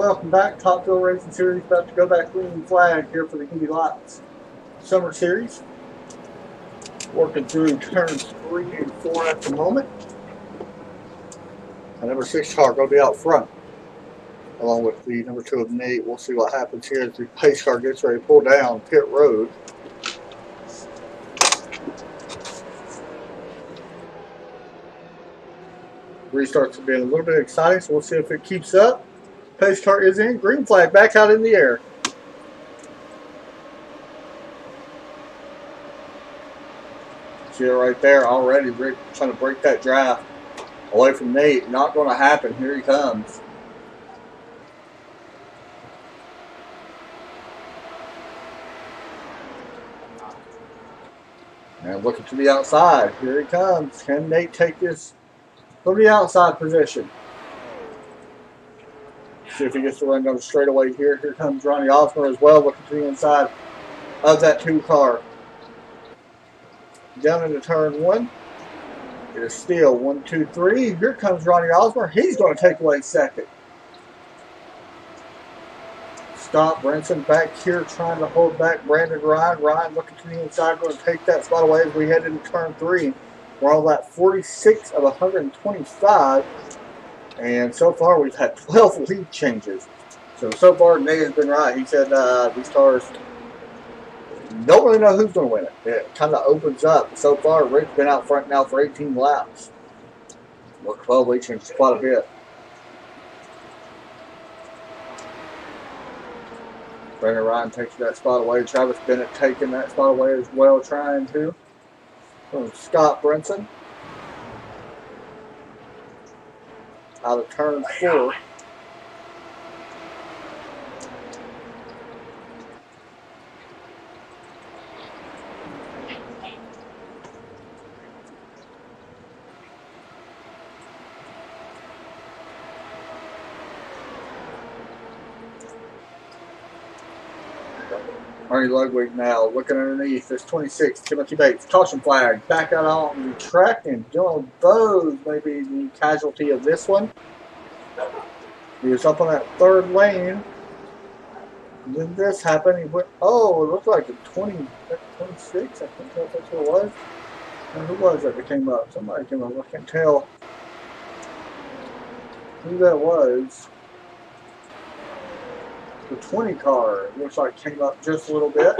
Welcome back. Top Fuel Racing Series about to go back green flag here for the Indy Lights Summer Series. Working through turns 3 and 4 at the moment. The number 6 car going to be out front, along with the number 2 of Nate. We'll see what happens here as the pace car gets ready to pull down pit road. Restarts have been a little bit exciting, so we'll see if it keeps up. Pace car is in. Green flag back out in the air. See it right there already. Rick trying to break that draft away from Nate. Not going to happen. Here he comes. And looking to the outside. Here he comes. Can Nate take this from the outside position? See if he gets to run down the straightaway here. Here comes Ronnie Osmer as well, looking to the inside of that 2 car. Down into turn 1. It is still 1, 2, 3. Here comes Ronnie Osmer. He's going to take away second. Scott Brinson back here trying to hold back Brandon Ryan. Ryan looking to the inside, going to take that spot away as we head into turn 3. We're on that 46 of 125. And so far we've had 12 lead changes. So far Nate has been right. He said these cars don't really know who's going to win it. It kind of opens up. So far Rick's been out front now for 18 laps. Well, 12 lead changes quite a bit. Brandon Ryan takes that spot away. Travis Bennett taking that spot away as well, trying to. Scott Brinson out of turn 4. Arnie Ludwig now looking underneath. There's 26, Timothy Bates. Caution flag. Back out on the track, and Dylan Bowes may be the casualty of this one. He was up on that 3rd lane. Then this happened. He went, oh, it looked like the 26. I think that's what it was. Now, who was that came up? Somebody came up. I can't tell who that was. The 20 car, looks like came up just a little bit.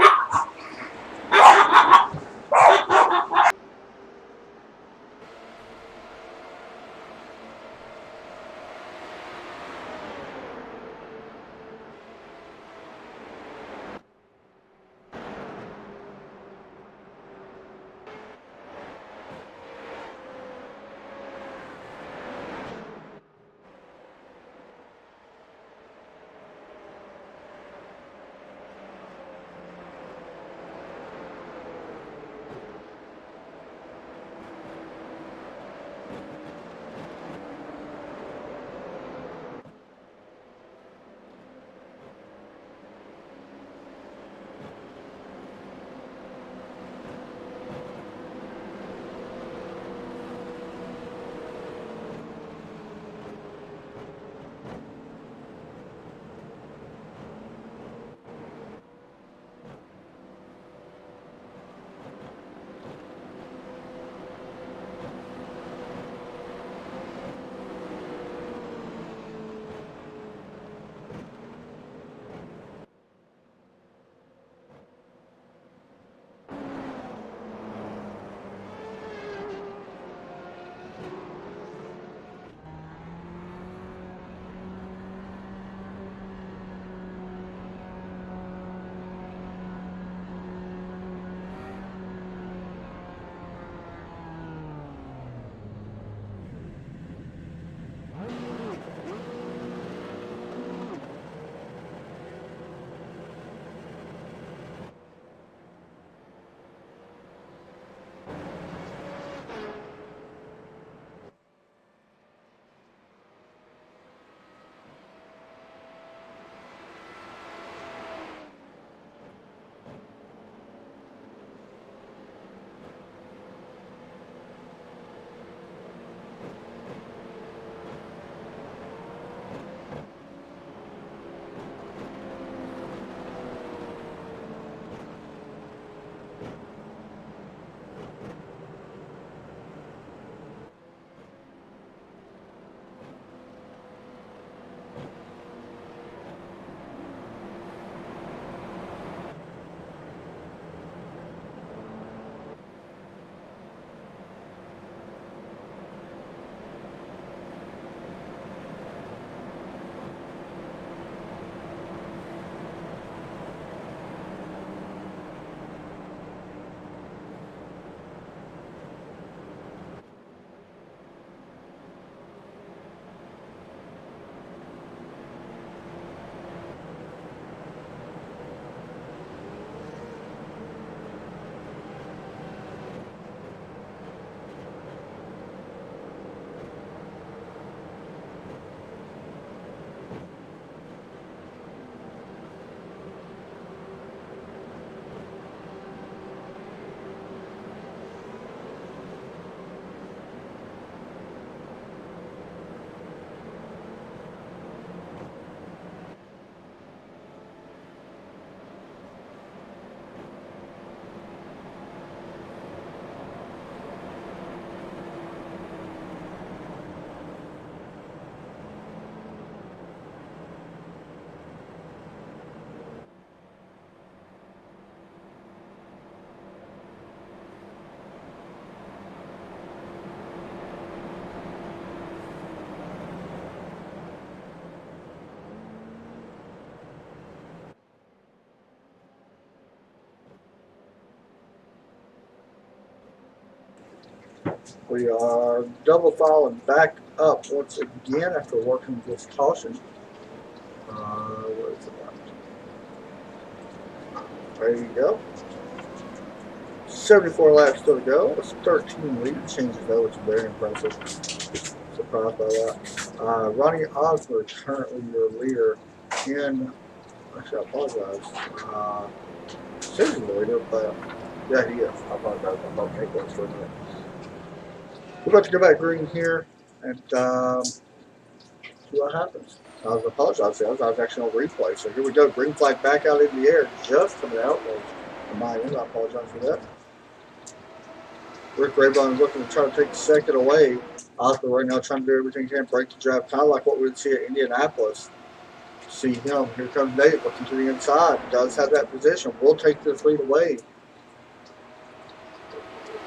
We are double filing back up once again after working with caution. Where is it at? There you go. 74 laps still to go. It's 13 lead changes though, which is very impressive. Surprised by that. Ronnie Osmer currently your leader in. Actually, I apologize. Says he's the leader, but yeah, he is. I apologize. I thought Nate was for a minute. We're about to go back green here and see what happens. I was apologizing. I was actually on replay. So here we go. Green flag back out in the air, just coming out. On my end, I apologize for that. Rick Raybon is looking to try to take the second away. Oscar right now trying to do everything he can, break the drive, kind of like what we would see at Indianapolis. See him. Here comes Nate looking to the inside. Does have that position. Will take this lead away.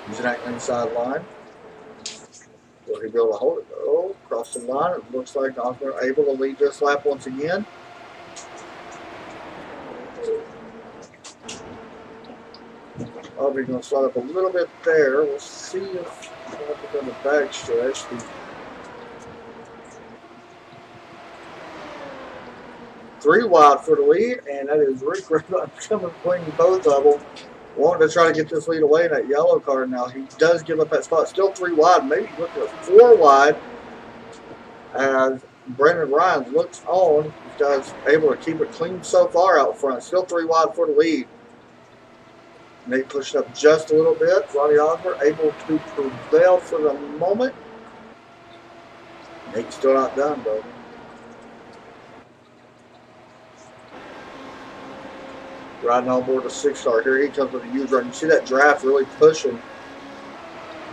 Using that inside line. Will he be able to hold it? Oh, cross the line. It looks like Oscar able to lead this lap once again. Aubrey's going to slide up a little bit there. We'll see if we're on the back stretch. 3 wide for the lead, and that is Rick Raybon coming between both of them. Wanting to try to get this lead away in that yellow car now. He does give up that spot. Still 3 wide, maybe looking at 4 wide as Brandon Ryan looks on. He does able to keep it clean so far out front. Still 3 wide for the lead. Nate pushed up just a little bit. Ronnie Osmer able to prevail for the moment. Nate's still not done, though. Riding on board the 6-star. Here he comes with a huge run. You see that draft really pushing,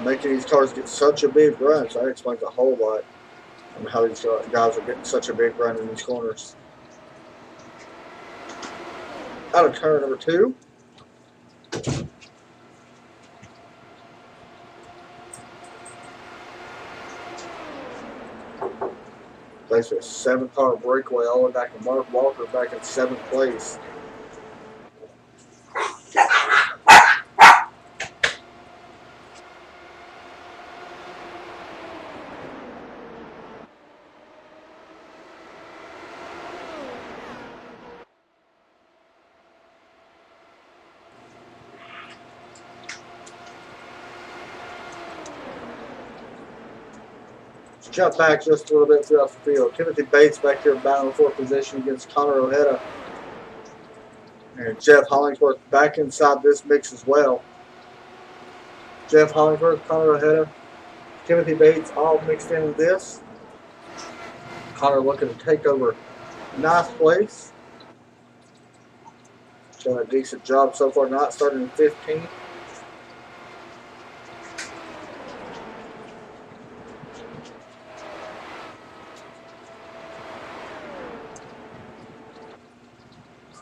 making these cars get such a big run. So that explains a whole lot on how these guys are getting such a big run in these corners. Out of turn number 2. Basically a 7-car breakaway all the way back to Mark Walker back in 7th place. Jump back just a little bit throughout the field. Timothy Bates back here battling for position against Connor Ojeda. And Jeff Hollingsworth back inside this mix as well. Jeff Hollingsworth, Connor Ojeda, Timothy Bates all mixed in this. Connor looking to take over 9th place. Done a decent job so far, not starting in 15th.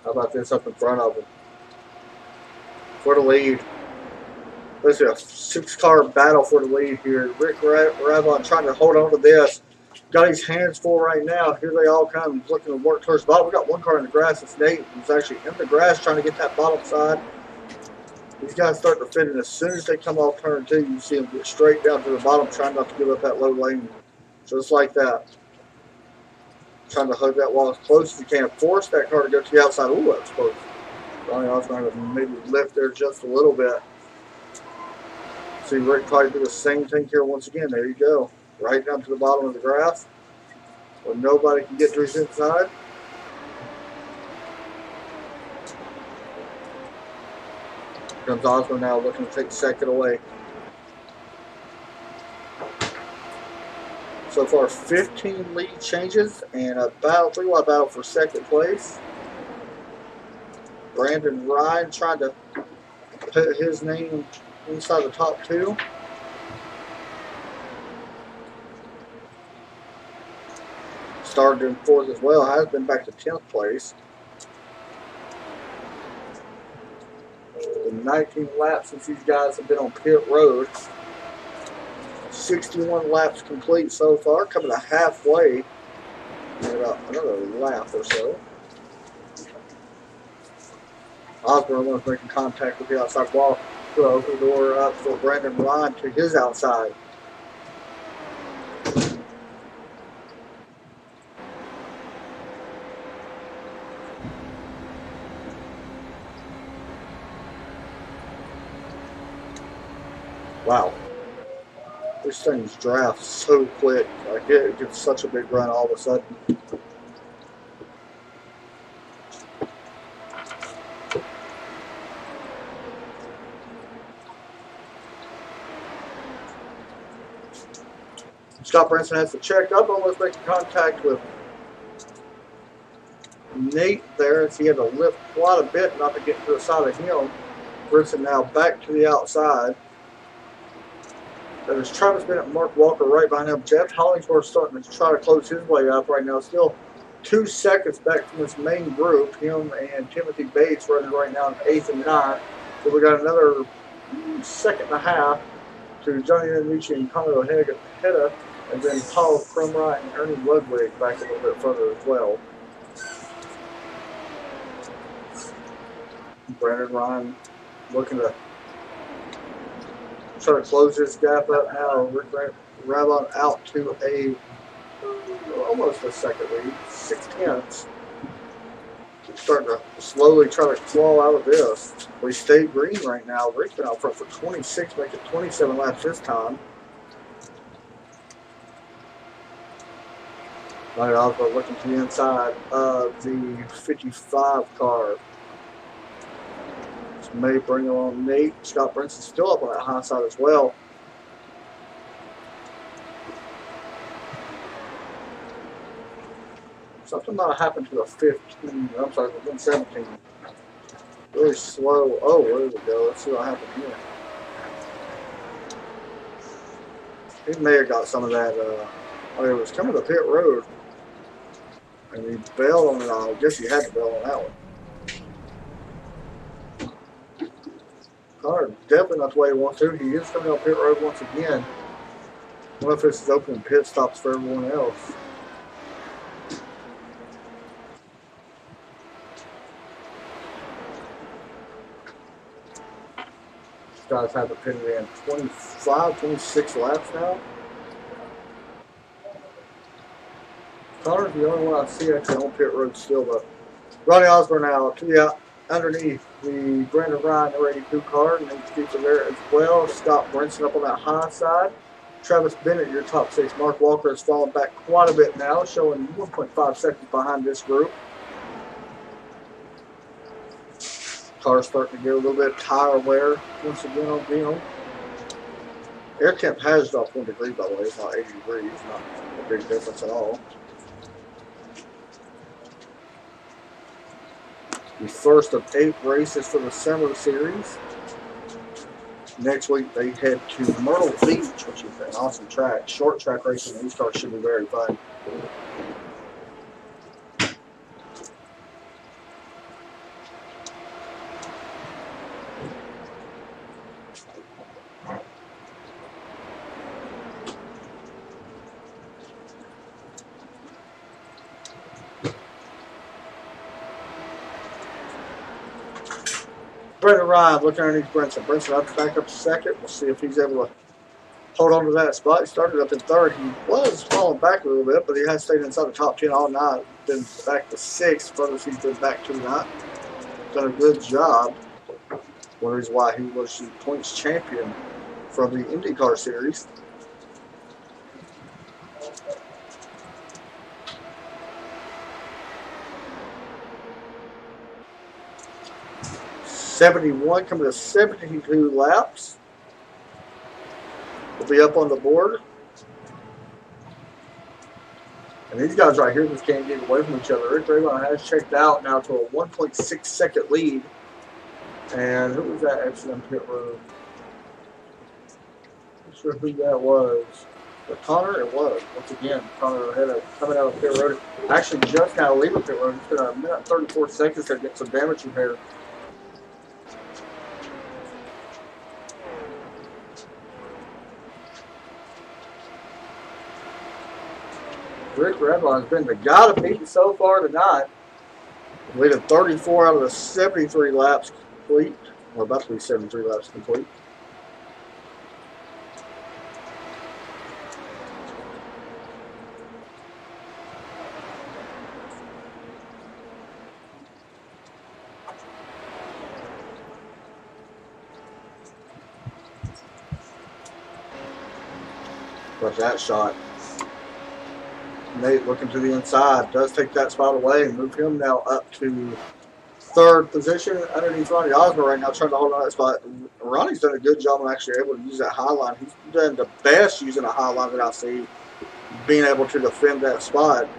How about this up in front of him? For the lead. This is a 6-car battle for the lead here. Rick Raybon trying to hold on to this. Got his hands full right now. Here they all come. He's looking to work towards the bottom. We got 1 car in the grass. It's Nate. He's actually in the grass trying to get that bottom side. These guys start to fit in. As soon as they come off turn 2, you see them get straight down to the bottom, trying not to give up that low lane. Just like that. Trying to hug that wall as close as you can. Force that car to go to the outside. Ooh, that's close. Ronnie Osmer to maybe lift there just a little bit. See Rick probably do the same thing here once again. There you go. Right down to the bottom of the grass where nobody can get to his inside. Here comes Osmer now looking to take 2nd away. So far, 15 lead changes and a battle, 3-wide battle for 2nd place. Brandon Ryan trying to put his name inside the top 2. Started in 4th as well. Has been back to 10th place. 19 laps since these guys have been on pit road. 61 laps complete so far, coming to halfway. About another lap or so. Osborne was making contact with the outside wall. Throw the door up for Brandon Ryan to his outside. Wow. This thing's draft so quick. Like it gets such a big run all of a sudden. Scott Branson has to check up, almost making contact with Nate there as he had to lift quite a bit not to get to the side of him. Branson now back to the outside. There's Travis Bennett and Mark Walker right behind him. Jeff Hollingsworth starting to try to close his way up right now. Still 2 seconds back from this main group. Him and Timothy Bates running right now in 8th and 9th. So we got another second and a half to Johnny Annucci and Connor Ojeda. And then Paul Crumwright and Ernie Ludwig back a little bit further as well. Brandon Ryan looking to try to close this gap up now. Rick Rabon out to almost a second lead, 6/10. Starting to slowly try to claw out of this. We stay green right now. Rick's been out front for 26, making 27 laps this time. Right off, but looking to the inside of the 55 car. This may bring along Nate. Scott Brinson's still up on that high side as well. Something might have happened to the 15. I'm sorry, the 117. Really slow. Oh, there we go. Let's see what happened here. He may have got some of that. Oh, it was coming to pit road. And he bailed on it. I guess he had to bail on that one. Connor definitely not the way he wants to. He is coming up pit road once again. I wonder if this is opening pit stops for everyone else. These guys have the pit in 25, 26 laps now. Connor's the only one I see actually on pit road still, but Ronnie Osborne now to the underneath the Brandon Ryan already 2 car, and needs to keep it there as well. Scott Brinson up on that high side. Travis Bennett, your top 6. Mark Walker has fallen back quite a bit now, showing 1.5 seconds behind this group. Car's starting to get a little bit of tire wear once again on them. Air temp has dropped 1 degree, by the way. It's not 80 degrees. Not a big difference at all. The first of 8 races for the summer series. Next week they head to Myrtle Beach, which is an awesome track. Short track racing. These cars should be very fun. Brandon Ryan looking underneath Brinson. Brinson up back up to second. We'll see if he's able to hold on to that spot. He started up in 3rd. He was falling back a little bit, but he has stayed inside the top 10 all night. Been back to 6th. Furthest he's been back to tonight. Done a good job. One reason why he was the points champion from the IndyCar series. '71 coming to 72 laps. Will be up on the board. And these guys right here just can't get away from each other. Rick Rabon has checked out now to a 1.6 second lead. And who was that actually on pit road? Not sure who that was. But Connor, it was. Once again, Connor had coming out of pit road. Actually just now leaving pit road. It's been a minute and 34 seconds to get some damage repair. Rick Rabon has been the guy to beat so far tonight. Leading 34 out of the 73 laps complete. Well, about to be 73 laps complete. But that shot. Nate looking to the inside. Does take that spot away and move him now up to third position underneath Ronnie Osborne right now, trying to hold on that spot. Ronnie's done a good job of actually able to use that high line. He's done the best using a high line that I see, being able to defend that spot.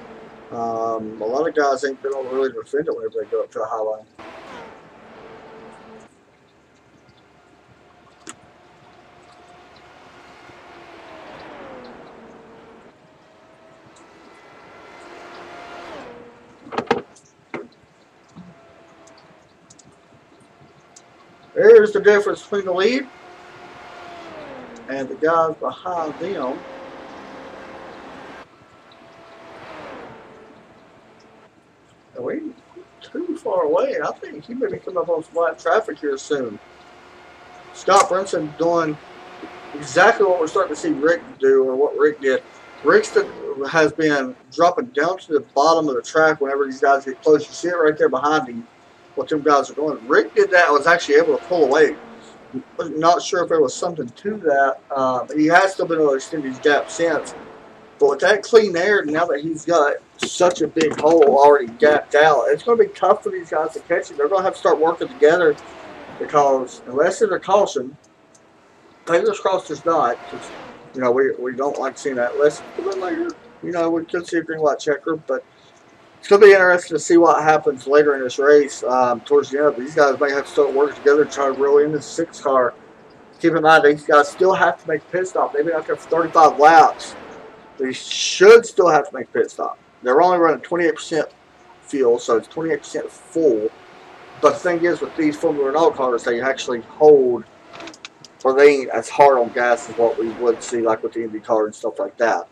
A lot of guys ain't been able to really defend it whenever they go up to a high line. There's the difference between the lead and the guys behind them. We ain't too far away. I think he may be coming up on some light traffic here soon. Scott Brinson doing exactly what we're starting to see Rick do, or what Rick did. Rick has been dropping down to the bottom of the track whenever these guys get close. You see it right there behind him, what them guys are doing. Rick did that and was actually able to pull away. Not sure if there was something to that. He has still been able to extend his gap since. But with that clean air, now that he's got such a big hole already gapped out, it's going to be tough for these guys to catch it. They're going to have to start working together, because unless there's a caution, fingers crossed there's not, because, you know, we don't like seeing that. Unless a little bit later, you know, we could see a green light checker, but it's going to be interesting to see what happens later in this race towards the end. These guys may have to start working together to try to reel in the 6 car. Keep in mind, these guys still have to make a pit stop. They've been out there for 35 laps. They should still have to make a pit stop. They're only running 28% fuel, so it's 28% full. But the thing is, with these Formula Renault cars, they actually hold, or they ain't as hard on gas as what we would see like with the Indy car and stuff like that.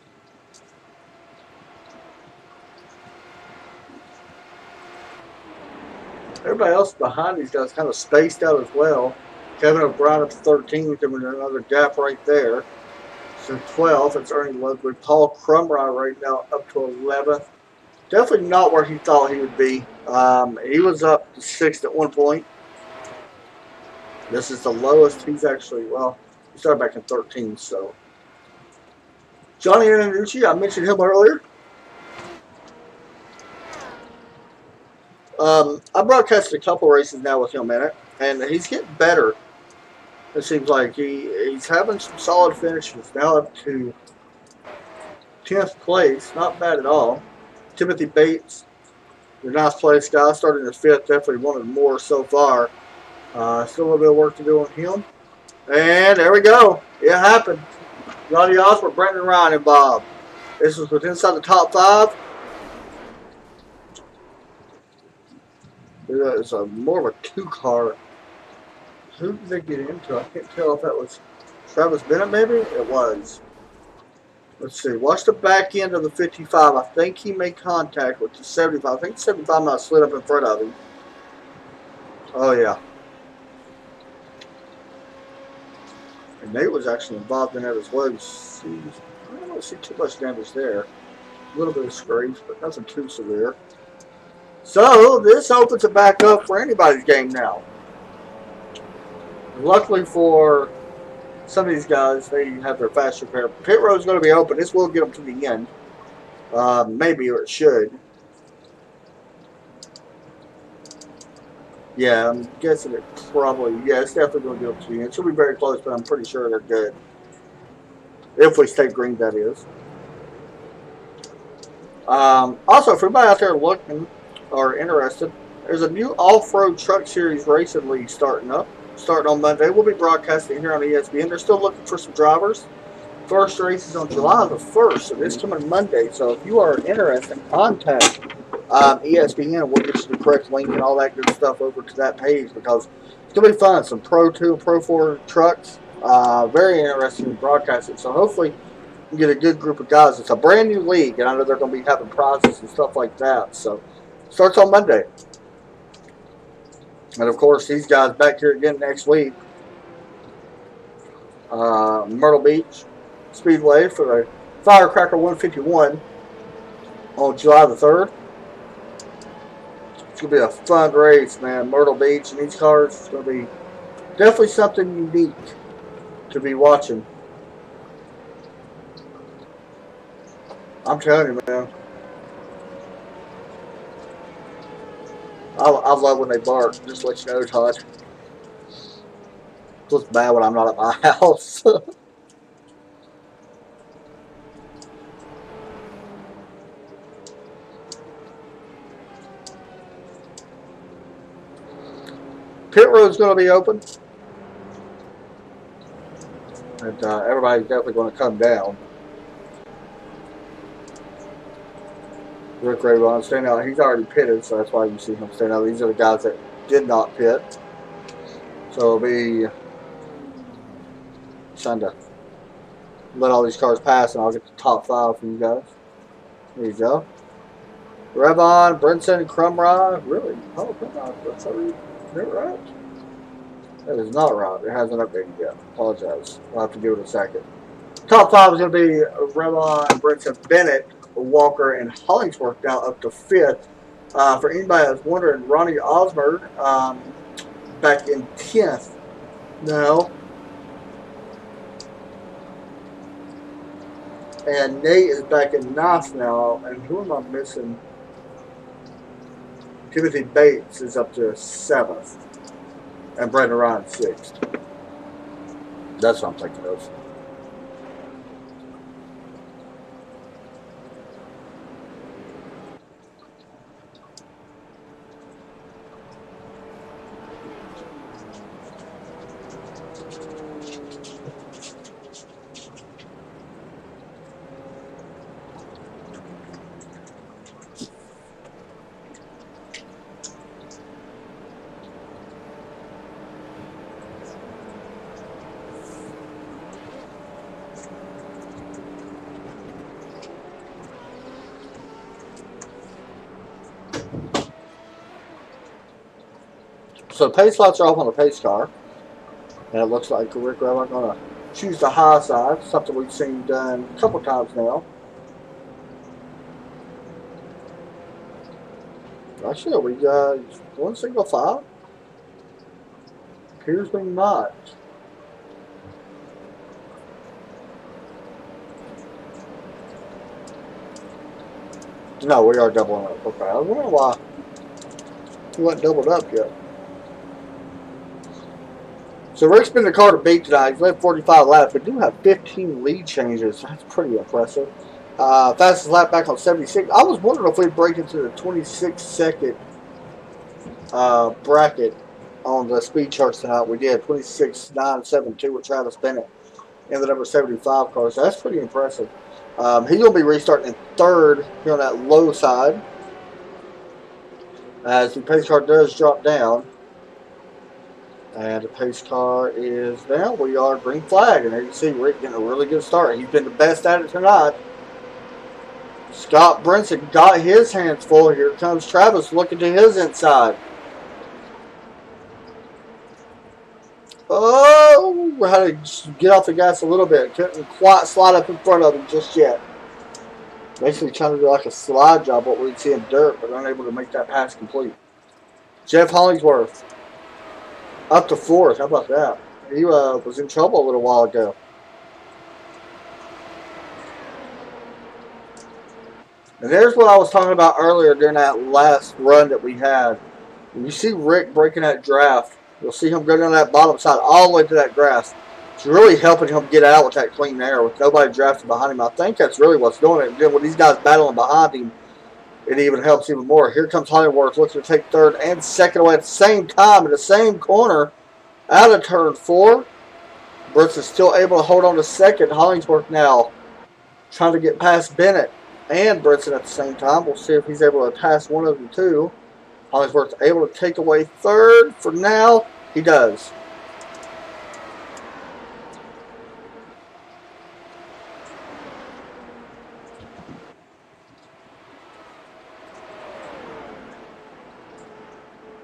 Everybody else behind these guys kind of spaced out as well. Kevin O'Brien up to 13th, and another gap right there. So 12th, it's Ernie Ludwig. Paul Crumrye right now up to 11th. Definitely not where he thought he would be. He was up to 6th at one point. This is the lowest he's actually, well, he started back in 13th, so. Johnny Iannucci, I mentioned him earlier. I broadcasted a couple races now with him in it, and he's getting better. It seems like he's having some solid finishes. Now up to 10th place, not bad at all. Timothy Bates, the nice place guy, starting in 5th, definitely wanted more so far. Still a little bit of work to do on him. And there we go. It happened. Ronnie Osborne, Brendan Ryan, and Bob. This was with inside the top 5. It's more of a 2-car. Who did they get into? I can't tell if that was Travis Bennett, maybe? It was. Let's see. Watch the back end of the 55. I think he made contact with the 75. I think the 75 might have slid up in front of him. Oh, yeah. And Nate was actually involved in that as well. I don't see too much damage there. A little bit of scrapes, but nothing too severe. So, this opens it back up for anybody's game now. Luckily for some of these guys, they have their fast repair. Pit road is going to be open. This will get them to the end. Maybe, or it should. Yeah, I'm guessing it probably, yeah, it's definitely going to get them to the end. It should be very close, but I'm pretty sure they're good. If we stay green, that is. Also, for everybody out there looking or interested, there's a new off-road truck series racing league starting on Monday. We'll be broadcasting here on ESPN. They're still looking for some drivers. First race is on July the 1st, so this coming Monday. So if you are interested, contact ESPN. We'll get you the correct link and all that good stuff over to that page, because it's going to be fun. Some Pro 2 and Pro 4 trucks. Very interesting in broadcasting. So hopefully you get a good group of guys. It's a brand new league, and I know they're going to be having prizes and stuff like that. So starts on Monday. And, of course, these guys back here again next week. Myrtle Beach Speedway for the Firecracker 151 on July the 3rd. It's going to be a fun race, man. Myrtle Beach and these cars. It's going to be definitely something unique to be watching. I'm telling you, man. I love when they bark. Just to let you know, Todd. Feels bad when I'm not at my house. Pit road's going to be open. And everybody's definitely going to come down. Rick Ray staying out. He's already pitted, so that's why you see him staying out. These are the guys that did not pit. So it'll be Sunday. Let all these cars pass, and I'll get the top 5 for you guys. There you go. Revon, Brinson, Crumrod. Really? Oh, Crumrod. That's already right. That is not right. It hasn't updated yet. Apologize. I'll have to give it a second. Top 5 is going to be Revon, Brinson, Bennett, Walker, and Hollingsworth now up to 5th. For anybody that's wondering, Ronnie Osborne back in 10th now. And Nate is back in 9th now. And who am I missing? Timothy Bates is up to 7th. And Brandon Ryan 6th. That's what I'm thinking of. So pace lights are off on the pace car. And it looks like Rick Revon going to choose the high side, something we've seen done a couple times now. Actually, are we one single file? Appears we not. No, we are doubling up. Okay, I was wondering why we wasn't doubled up yet. So Rick's been the car to beat tonight. He's led 45 laps, but do have 15 lead changes. That's pretty impressive. Fastest lap back on 76. I was wondering if we'd break into the 26-second bracket on the speed charts tonight. We did 26.972 with Travis Bennett in the number 75 car. So that's pretty impressive. He's going to be restarting in 3rd here on that low side. As the pace car does drop down. And the pace car is down. We are green flag. And there you see Rick getting a really good start. He's been the best at it tonight. Scott Brinson got his hands full. Here comes Travis looking to his inside. Oh, had to get off the gas a little bit. Couldn't quite slide up in front of him just yet. Basically trying to do like a slide job, what we'd see in dirt, but unable to make that pass complete. Jeff Hollingsworth up to 4th. How about that? He was in trouble a little while ago. And there's what I was talking about earlier during that last run that we had. When you see Rick breaking that draft, you'll see him go down that bottom side all the way to that grass. It's really helping him get out with that clean air with nobody drafting behind him. I think that's really what's doing it. And then with these guys battling behind him, it even helps even more. Here comes Hollingsworth looking to take 3rd and 2nd away at the same time in the same corner out of turn 4. Brooks is still able to hold on to 2nd. Hollingsworth now trying to get past Bennett and Brinson at the same time. We'll see if he's able to pass one of the two. Hollingsworth's able to take away 3rd. For now, he does.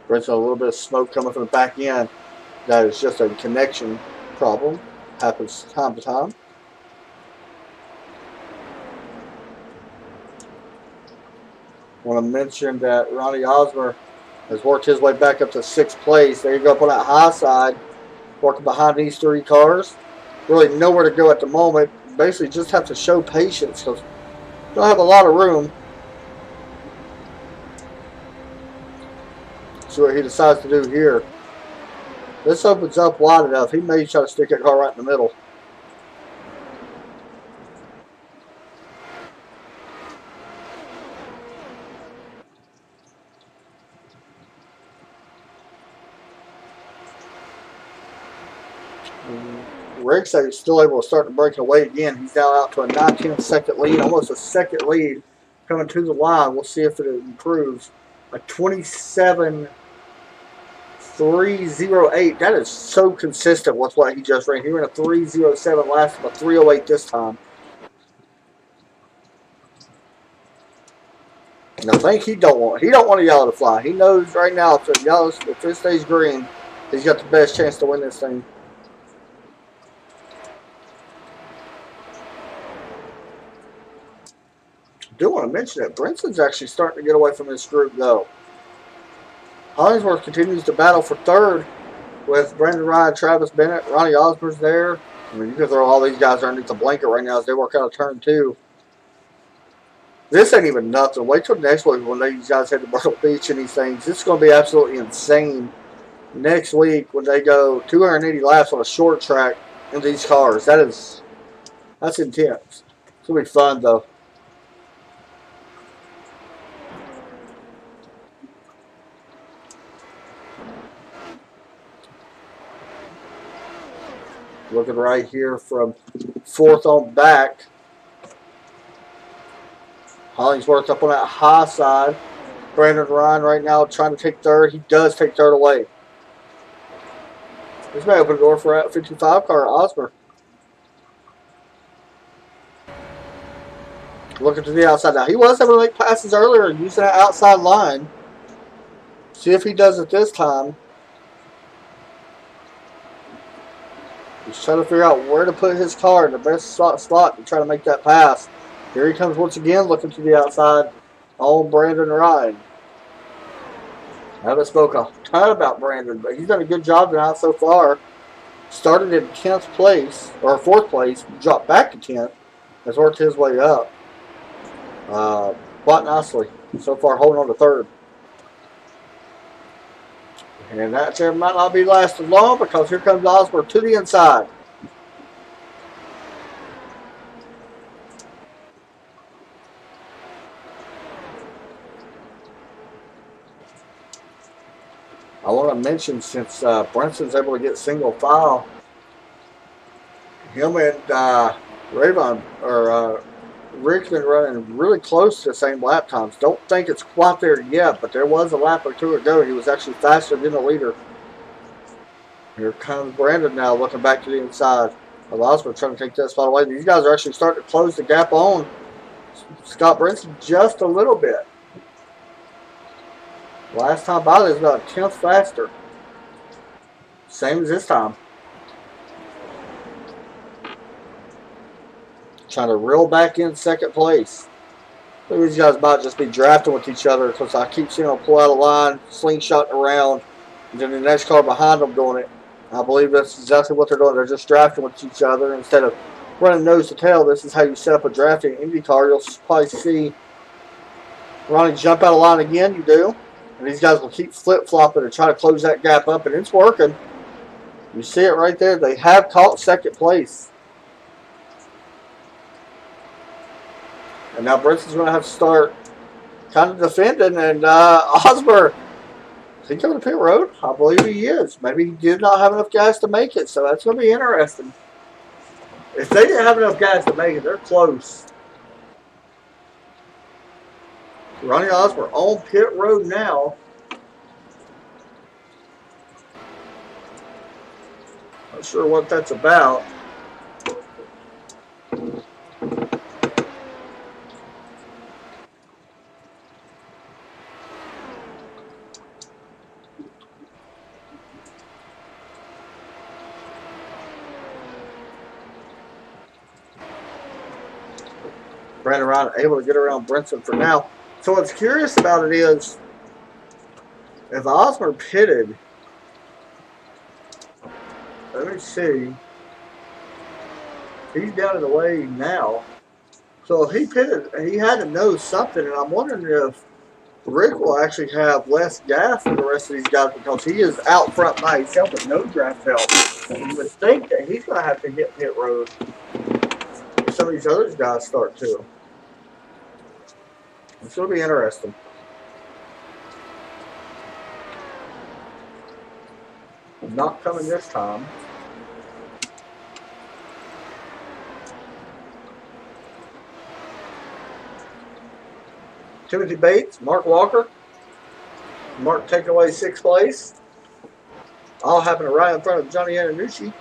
Brinson, a little bit of smoke coming from the back end. That is just a connection problem. Happens time to time. I want to mention that Ronnie Osmer has worked his way back up to 6th place. There you go up on that high side, working behind these 3 cars. Really nowhere to go at the moment. Basically just have to show patience because Don't have a lot of room. See what he decides to do here. This opens up wide enough. He may try to stick that car right in the middle. Rick said he's still able to start to break away again. He's now out to a 19-second lead, almost a second lead coming to the line. We'll see if it improves. A 27.308. That is so consistent with what he just ran. He ran a 3.07 last time, a 3.08 this time. And I think he don't want a yellow to fly. He knows right now if it stays green, he's got the best chance to win this thing. I do want to mention that Brinson's actually starting to get away from this group, though. Hollingsworth continues to battle for third with Brandon Ryan, Travis Bennett, Ronnie Osborne's there. I mean, you can throw all these guys underneath the blanket right now as they work out of turn 2. This ain't even nothing. Wait till next week when these guys head to Myrtle Beach and these things. This is going to be absolutely insane next week when they go 280 laps on a short track in these cars. That's intense. It's going to be fun, though. Looking right here from 4th on back. Hollingsworth up on that high side. Brandon Ryan right now trying to take third. He does take third away. This may open the door for a 55 car, Osmer. Looking to the outside now. He was able to make passes earlier using that outside line. See if he does it this time. He's trying to figure out where to put his car in the best spot to try to make that pass. Here he comes once again, looking to the outside on Brandon Ryan. I haven't spoke a ton about Brandon, but he's done a good job tonight so far. Started in 10th place, or 4th place, dropped back to 10th, has worked his way up quite nicely. So far, holding on to 3rd. And that chair might not be lasting long because here comes Osborne to the inside. I want to mention, since Brunson's able to get single file, him and Rick's been running really close to the same lap times. Don't think it's quite there yet, but there was a lap or two ago. He was actually faster than the leader. Here comes Brandon now, looking back to the inside. Osborne trying to take that spot away. These guys are actually starting to close the gap on Scott Brinson just a little bit. Last time by, there's about a 10th faster. Same as this time. Trying to reel back in 2nd place. These guys might just be drafting with each other because I keep seeing them pull out of line, slingshotting around, and then the next car behind them doing it. I believe that's exactly what they're doing. They're just drafting with each other instead of running nose to tail. This is how you set up a drafting Indy car. You'll probably see Ronnie jump out of line again. You do. And these guys will keep flip-flopping and try to close that gap up, and it's working. You see it right there. They have caught 2nd place. And now Brinson's going to have to start kind of defending. And Osborne, is he coming to pit road? I believe he is. Maybe he did not have enough guys to make it, so that's going to be interesting. If they didn't have enough guys to make it, they're close. Ronnie Osborne on pit road now. Not sure what that's about. Brandon Ryan able to get around Brinson for now. So what's curious about it is, if Osborne pitted, let me see, he's down in the way now. So if he pitted, he had to know something, and I'm wondering if Rick will actually have less gas than the rest of these guys because he is out front by himself with no draft help. And you would think that he's going to have to hit pit road if some of these other guys start too. It's going to be interesting. Not coming this time. Timothy Bates, Mark Walker. Mark taking away 6th place. All happening right in front of Johnny Antonucci.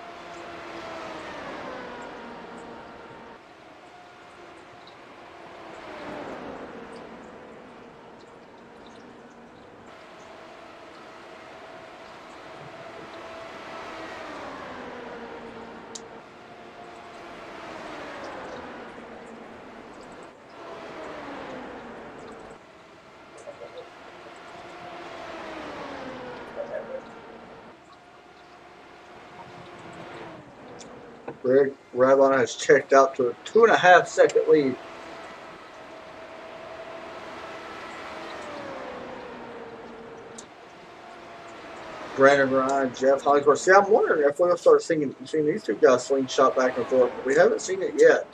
Greg Rabon has checked out to a 2.5 second lead. Brandon Ryan, Jeff Hollingsworth. See, I'm wondering if we'll start seeing these two guys slingshot back and forth. We haven't seen it yet.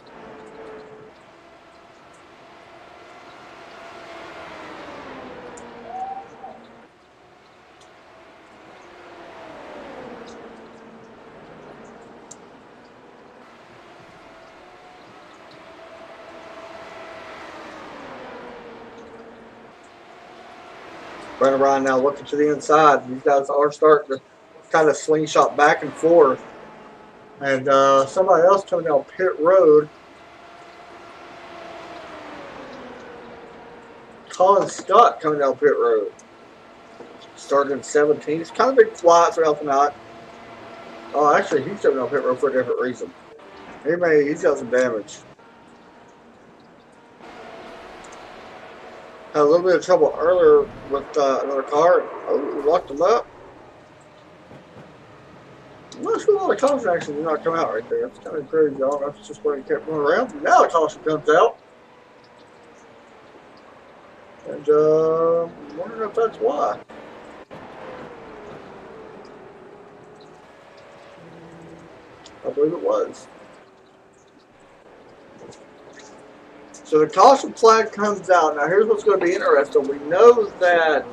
Brandon Ryan now looking to the inside. These guys are starting to kind of slingshot back and forth. And somebody else coming down pit road. Colin Scott coming down pit road. Started in 17. He's kind of been quiet throughout the night. Oh, actually, he's coming down pit road for a different reason. He's got some damage. Had a little bit of trouble earlier with another car. Oh, locked him up. Most of all the caution actually did not come out right there. That's kind of crazy. I don't know if it's just where he kept going around. Now the caution comes out. And I'm wondering if that's why. I believe it was. So the caution flag comes out. Now here's what's going to be interesting. We know that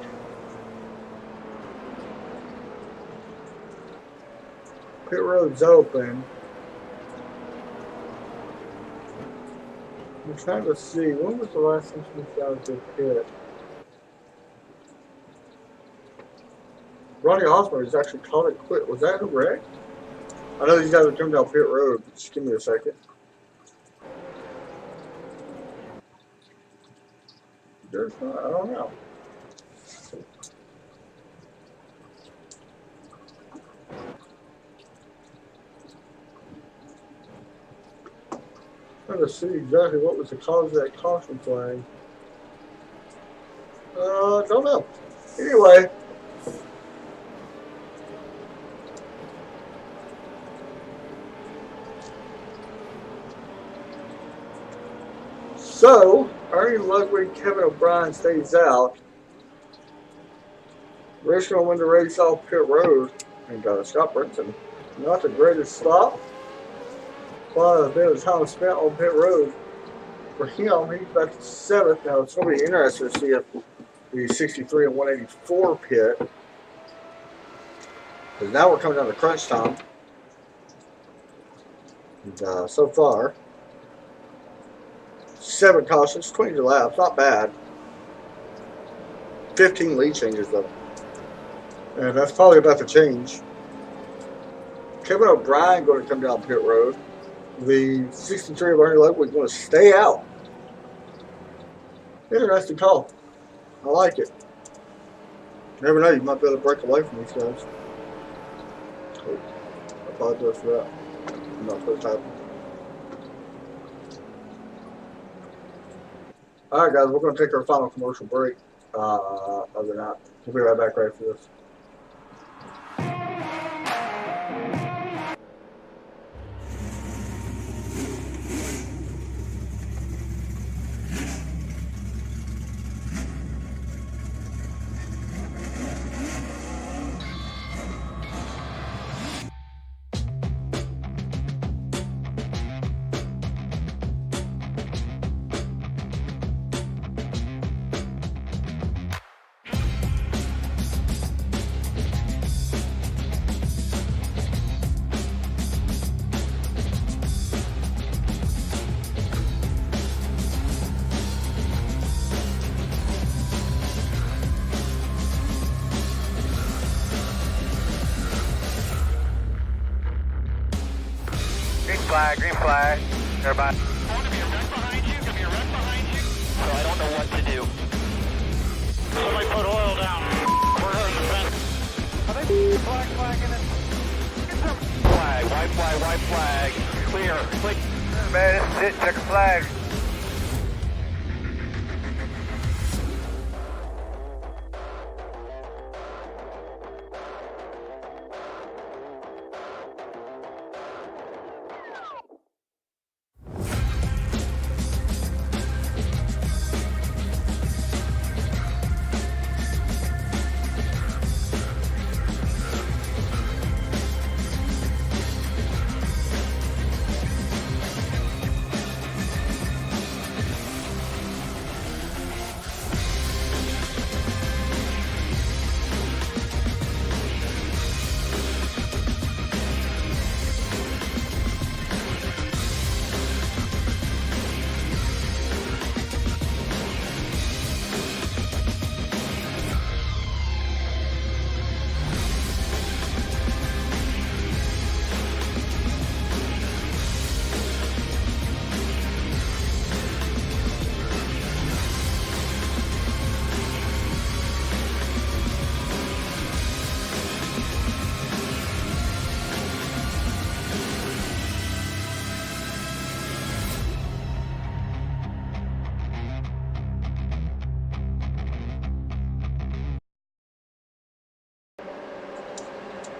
pit road's open. I'm trying to see. When was the last time these guys did pit? Ronnie Osborne has actually called it quit. Was that a wreck? I know these guys are coming down pit road. Just give me a second. There's not, I don't know. Trying to see exactly what was the cause of that caution flag. Don't know. Anyway. So, Ernie Ludwig, Kevin O'Brien stays out. Rich going to win the race off pit road. And Scott Brinson, not the greatest stop. Quite a bit of time spent on pit road. For him, he's back to 7th. Now, it's going to be interesting to see if the 63 and 184 pit. Because now we're coming down to crunch time. And so far, 7 cautions, 22 laps, not bad. 15 lead changes though. And that's probably about to change. Kevin O'Brien going to come down pit road. The 63 of Ernie Ludwig going to stay out. Interesting call. I like it. Never know, you might be able to break away from these guys. Oh, I apologize for that. I'm not supposed to happen. Alright guys, we're going to take our final commercial break. Other than that, we'll be right back right for this. green flag. Everybody. So I don't know what to do. Somebody put oil down. We're hurting the fence. Are they flagging it? Flag, white flag. Clear. Click. Man, this is it. Check a flag.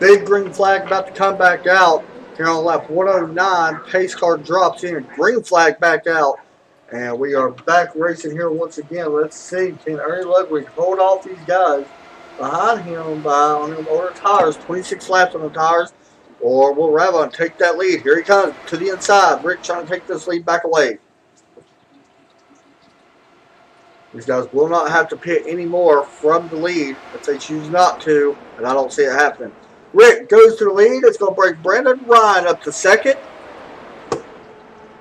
Big green flag about to come back out. Here on lap 109, pace car drops in. Green flag back out. And we are back racing here once again. Let's see, can Ernie Ludwig hold off these guys behind him on them older tires, 26 laps on the tires, or will Ravon take that lead? Here he comes to the inside. Rick trying to take this lead back away. These guys will not have to pit anymore from the lead if they choose not to, and I don't see it happening. Rick goes to the lead. It's going to break Brandon Ryan up to second.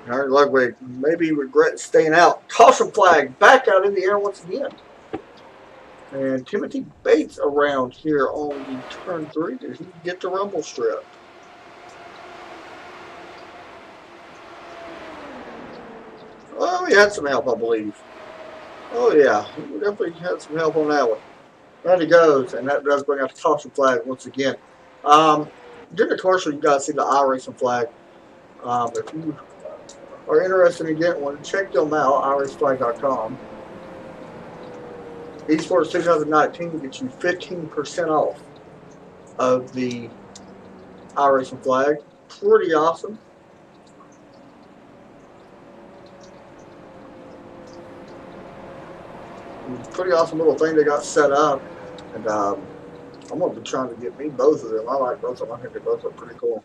Ernie Ludwig maybe regrets staying out. Caution flag back out in the air once again. And Timothy Bates around here on the turn 3. Did he get the rumble strip? Oh, he had some help, I believe. Oh, yeah. He definitely had some help on that one. There he goes, and that does bring out the caution flag once again. During the commercial, you guys see the iRacing flag. If you are interested in getting one, check them out, iraceflag.com. Esports 2019 gets you 15% off of the iRacing flag. Pretty awesome. Pretty awesome little thing they got set up. And I'm going to be trying to get me both of them. I like both of them. I think they both look pretty cool.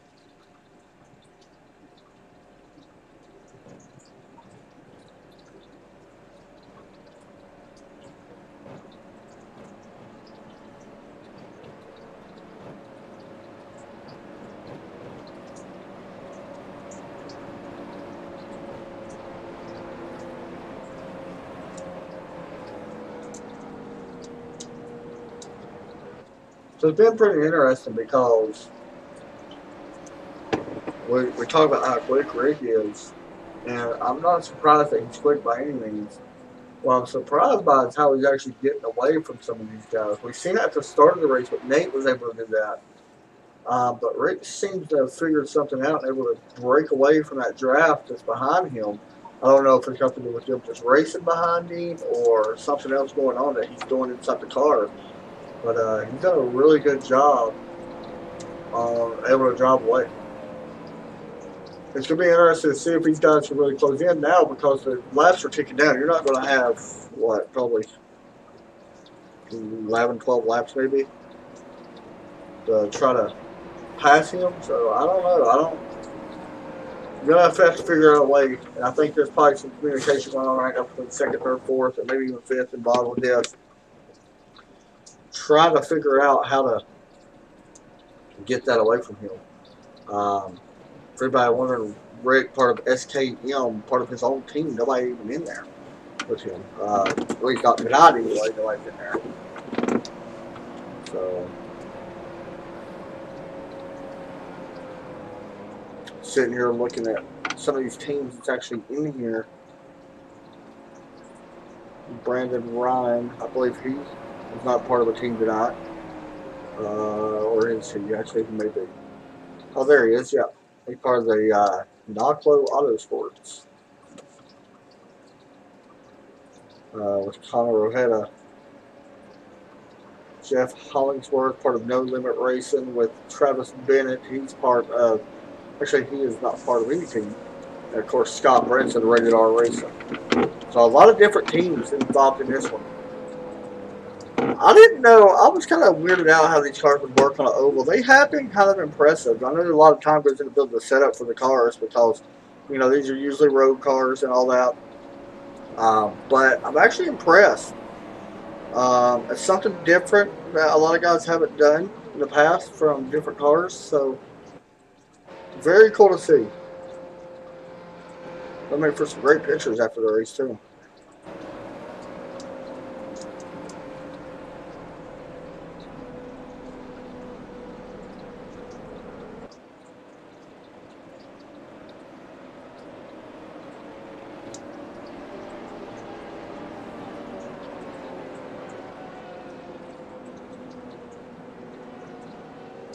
So it's been pretty interesting because we talk about how quick Rick is, and I'm not surprised that he's quick by any means. What I'm surprised by is how he's actually getting away from some of these guys. We've seen that at the start of the race, but Nate was able to do that. But Rick seems to have figured something out and able to break away from that draft that's behind him. I don't know if it's got to do with him just racing behind him or something else going on that he's doing inside the car. But he's done a really good job able to drive away. It's going to be interesting to see if these guys can really close in now because the laps are ticking down. You're not going to have, what, probably 11, 12 laps maybe to try to pass him. So I don't know. You're going to have to figure out a way. And I think there's probably some communication going on right now between second, third, fourth, and maybe even fifth involved with this. Try to figure out how to get that away from him. For everybody wondering, Rick, part of SKM, part of his own team, nobody even in there with him. At least not tonight anyway, nobody's in there. So Sitting here looking at some of these teams that's actually in here. Brandon Ryan, I believe he is not part of the team tonight. Or is he? Actually, he may be. Oh, there he is, yeah. He's part of the Noclo Autosports. With Connor Ojeda. Jeff Hollingsworth, part of No Limit Racing. With Travis Bennett, he's part of, actually he is not part of any team. And of course, Scott Brinson, Rated R Racing. So a lot of different teams involved in this one. I didn't know, I was kind of weirded out how these cars would work on an oval. They have been kind of impressive. I know a lot of time goes into building the setup for the cars because, you know, these are usually road cars and all that. But I'm actually impressed. It's something different that a lot of guys haven't done in the past from different cars. So, very cool to see. They'll make for some great pictures after the race, too.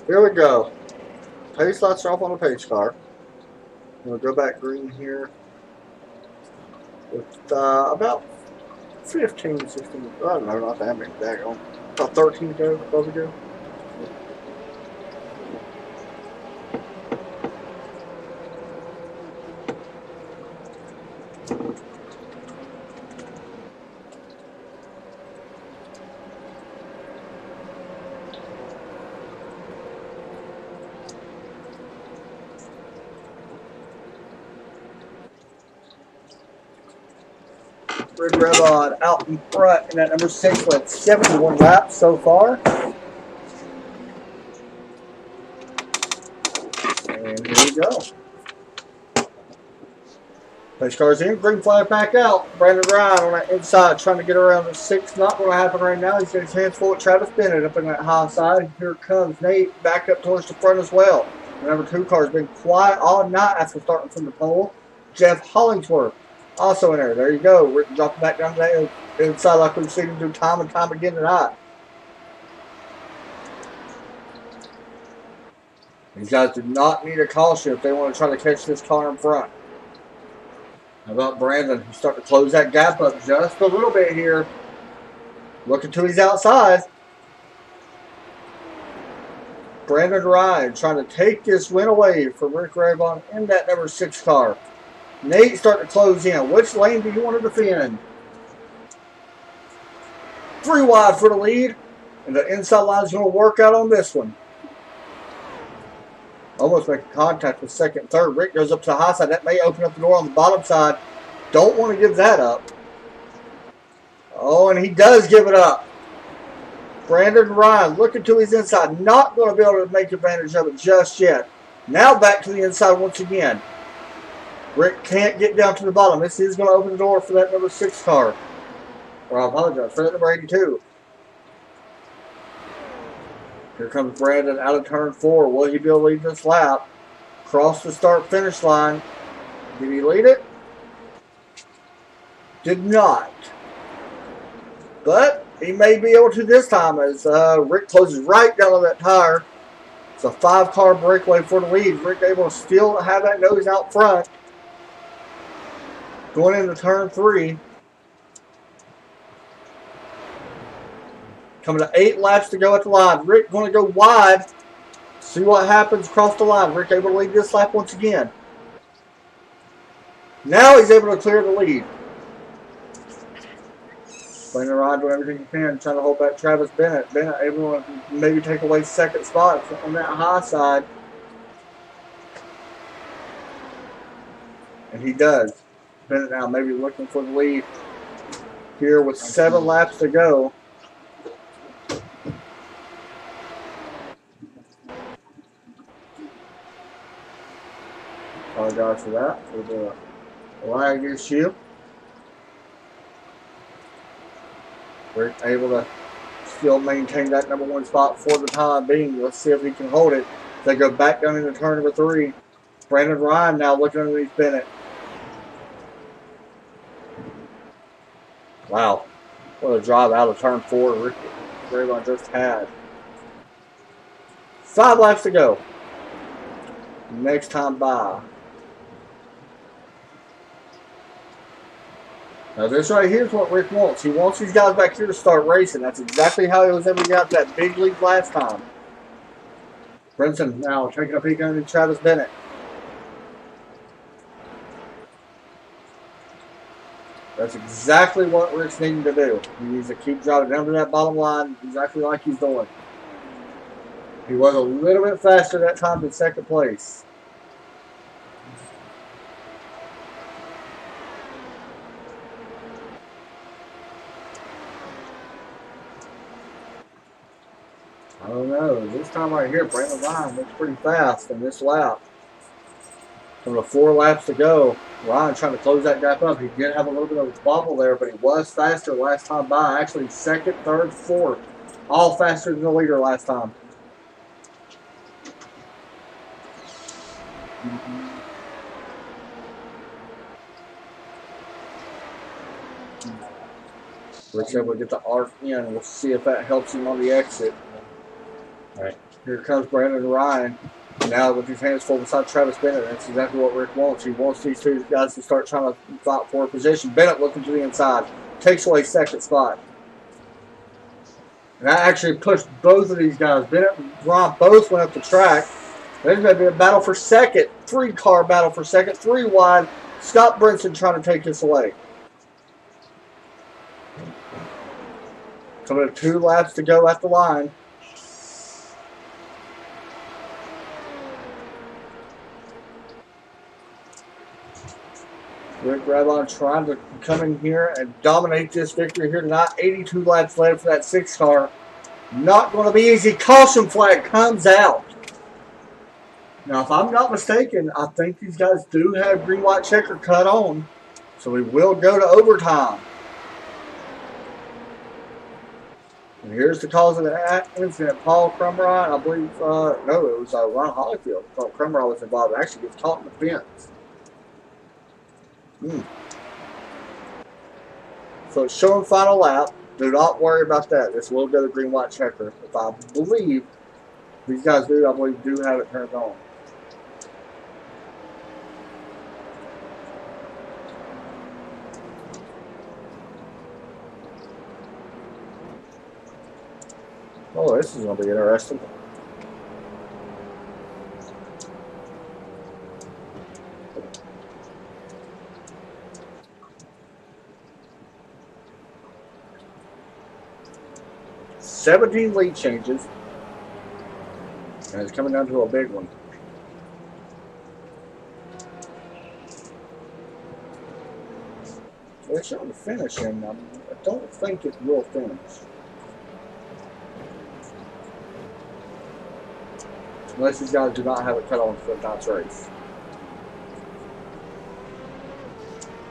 Here we go. Pace lights are off on the pace car. We'll go back green here with about 15, 16, I don't know, not that many, daggone. About 13 to go, 12 to go. Red Rebon out in front in that number 6 with 71 laps so far. And here we go. Pace car's in, green flag back out. Brandon Ryan on that inside trying to get around the 6. Not going to happen right now. He's got his hands full with Travis Bennett up in that high side. Here comes Nate back up towards the front as well. The number 2 car's been quiet all night after starting from the pole. Jeff Hollingsworth also in there. There you go. Rick dropping back down to that inside like we've seen him do time and time again tonight. These guys do not need a caution if they want to try to catch this car in front. How about Brandon? He's starting to close that gap up just a little bit here. Looking to his outside. Brandon Ryan trying to take this win away from Rick Rabon in that number 6 car. Nate starting to close in. Which lane do you want to defend? 3 wide for the lead. And the inside line is going to work out on this one. Almost making contact with second and third. Rick goes up to the high side. That may open up the door on the bottom side. Don't want to give that up. Oh, and he does give it up. Brandon Ryan looking to his inside. Not going to be able to make advantage of it just yet. Now back to the inside once again. Rick can't get down to the bottom. This is going to open the door for that number 6 car. Or I apologize, for that number 82. Here comes Brandon out of turn 4. Will he be able to lead this lap? Cross the start-finish line. Did he lead it? Did not. But he may be able to this time as Rick closes right down on that tire. It's a 5-car breakaway for the lead. Rick able to still have that nose out front. Going into turn 3. Coming to 8 laps to go at the line. Rick going to go wide. See what happens across the line. Rick able to lead this lap once again. Now he's able to clear the lead. Brandon Ryan doing everything he can, trying to hold back Travis Bennett. Bennett able to maybe take away second spot on that high side. And he does. Bennett now maybe looking for the lead here with 7 laps to go. Apologize for that, for the lag issue. We're able to still maintain that number 1 spot for the time being. Let's see if he can hold it. They go back down into turn number 3. Brandon Ryan now looking underneath Bennett. Wow. What a drive out of turn 4 Ricky Raybon just had. 5 laps to go. Next time by. Now this right here is what Rick wants. He wants these guys back here to start racing. That's exactly how he was able to get that big lead last time. Brinson now taking a peek underneath Travis Bennett. That's exactly what Rick's needing to do. He needs to keep driving down to that bottom line exactly like he's doing. He was a little bit faster that time than second place. I don't know. This time right here, Brandon Ryan looks pretty fast in this lap. From the 4 laps to go, Ryan trying to close that gap up. He did have a little bit of a bobble there, but he was faster last time by. Actually, second, third, fourth. All faster than the leader last time. Rick's able to get the arc in. We'll see if that helps him on the exit. All right, here comes Brandon Ryan. Now with his hands full beside Travis Bennett. That's exactly what Rick wants. He wants these two guys to start trying to fight for a position. Bennett looking to the inside. Takes away second spot. And that actually pushed both of these guys. Bennett and Ryan both went up the track. There's going to be a battle for second. 3-car battle for second. 3 wide. Scott Brinson trying to take this away. Coming to 2 laps to go at the line. Rick Radlon trying to come in here and dominate this victory here tonight. 82 laps left for that 6-car. Not going to be easy. Caution flag comes out. Now, if I'm not mistaken, I think these guys do have green-white checker cut on. So we will go to overtime. And here's the cause of the incident. Paul Crumrod, I believe, no, it was Ron Hollyfield. I thought Crumrod was involved. Actually gets caught in the fence. So it's showing final lap. Do not worry about that. This will go to green-white checker. If I believe these guys do, I believe do have it turned on. Oh, this is going to be interesting. $17 lead changes, and it's coming down to a big one. They're showing the finish, and I don't think it will finish. Unless these guys do not have it cut on for tonight's race.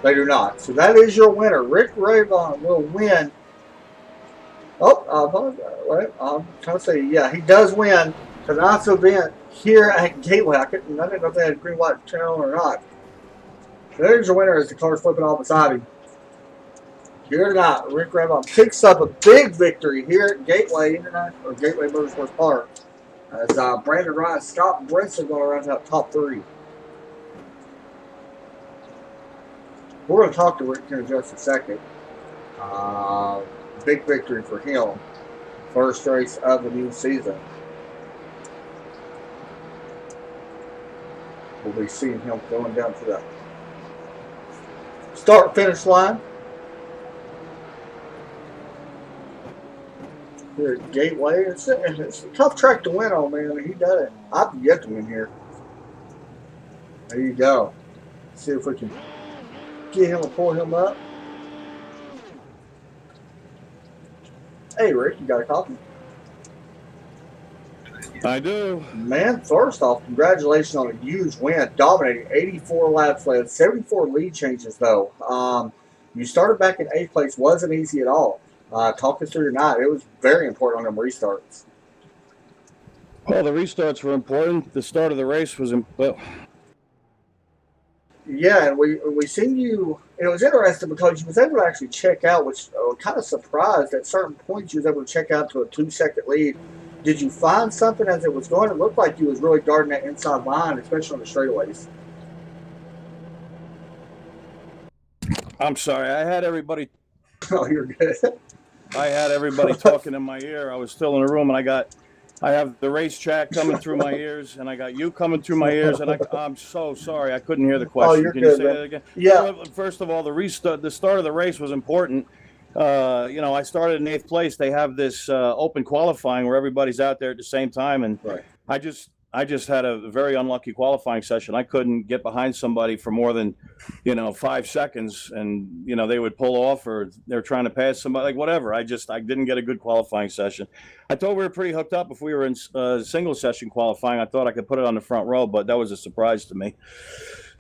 They do not. So that is your winner. Rick Raybon will win. Oh, I apologize. Wait, I'm trying to say, yeah, he does win tonight's event here at Gateway. I didn't know if they had a green-white channel or not. So there's your winner as the car's flipping all beside him. Here tonight, Rick Raybon picks up a big victory here at Gateway or Gateway Motorsports Park. As Brandon Ryan, Scott Brinson going around that top 3. We're going to talk to Rick here in just a second. Big victory for him. First race of the new season. We'll be seeing him going down to the start-finish line. Here at Gateway. It's a tough track to win on, man. He done it. I can get to win here. There you go. Let's see if we can get him and pull him up. Hey, Rick, you got a copy? I do. Man, first off, congratulations on a huge win. Dominating 84 laps led, 74 lead changes, though. You started back in 8th place. Wasn't easy at all. Talk us through your night. It was very important on them restarts. Well, the restarts were important. The start of the race was, well, Yeah, and we seen you. And it was interesting because you was able to actually check out, which kind of surprised at certain points. You was able to check out to a 2-second lead. Did you find something as it was going? It looked like you was really guarding that inside line, especially on the straightaways. I'm sorry. I had everybody Oh, you're good. talking in my ear. I was still in the room, and I have the race chat coming through my ears, and I got you coming through my ears, and I'm so sorry. I couldn't hear the question. You're Can good, you say man. that again? Yeah. Well, first of all, the start of the race was important. I started in 8th place. They have this open qualifying where everybody's out there at the same time, and Right. I just had a very unlucky qualifying session. I couldn't get behind somebody for more than, 5 seconds, and they would pull off, or they're trying to pass somebody, like whatever. I didn't get a good qualifying session. I thought we were pretty hooked up. If we were in single session qualifying, I thought I could put it on the front row, but that was a surprise to me.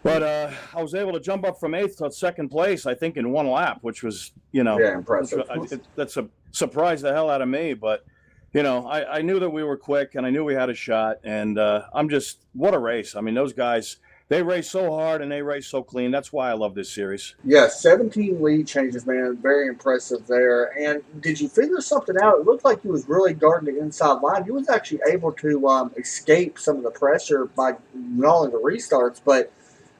But I was able to jump up from 8th to 2nd place, I think, in 1 lap, which was, Yeah, impressive. That's a surprise the hell out of me, but. I knew that we were quick, and I knew we had a shot, and what a race. I mean, those guys, they race so hard and they race so clean. That's why I love this series. Yeah, 17 lead changes, man. Very impressive there. And did you figure something out? It looked like you was really guarding the inside line. You was actually able to escape some of the pressure by not only the restarts, but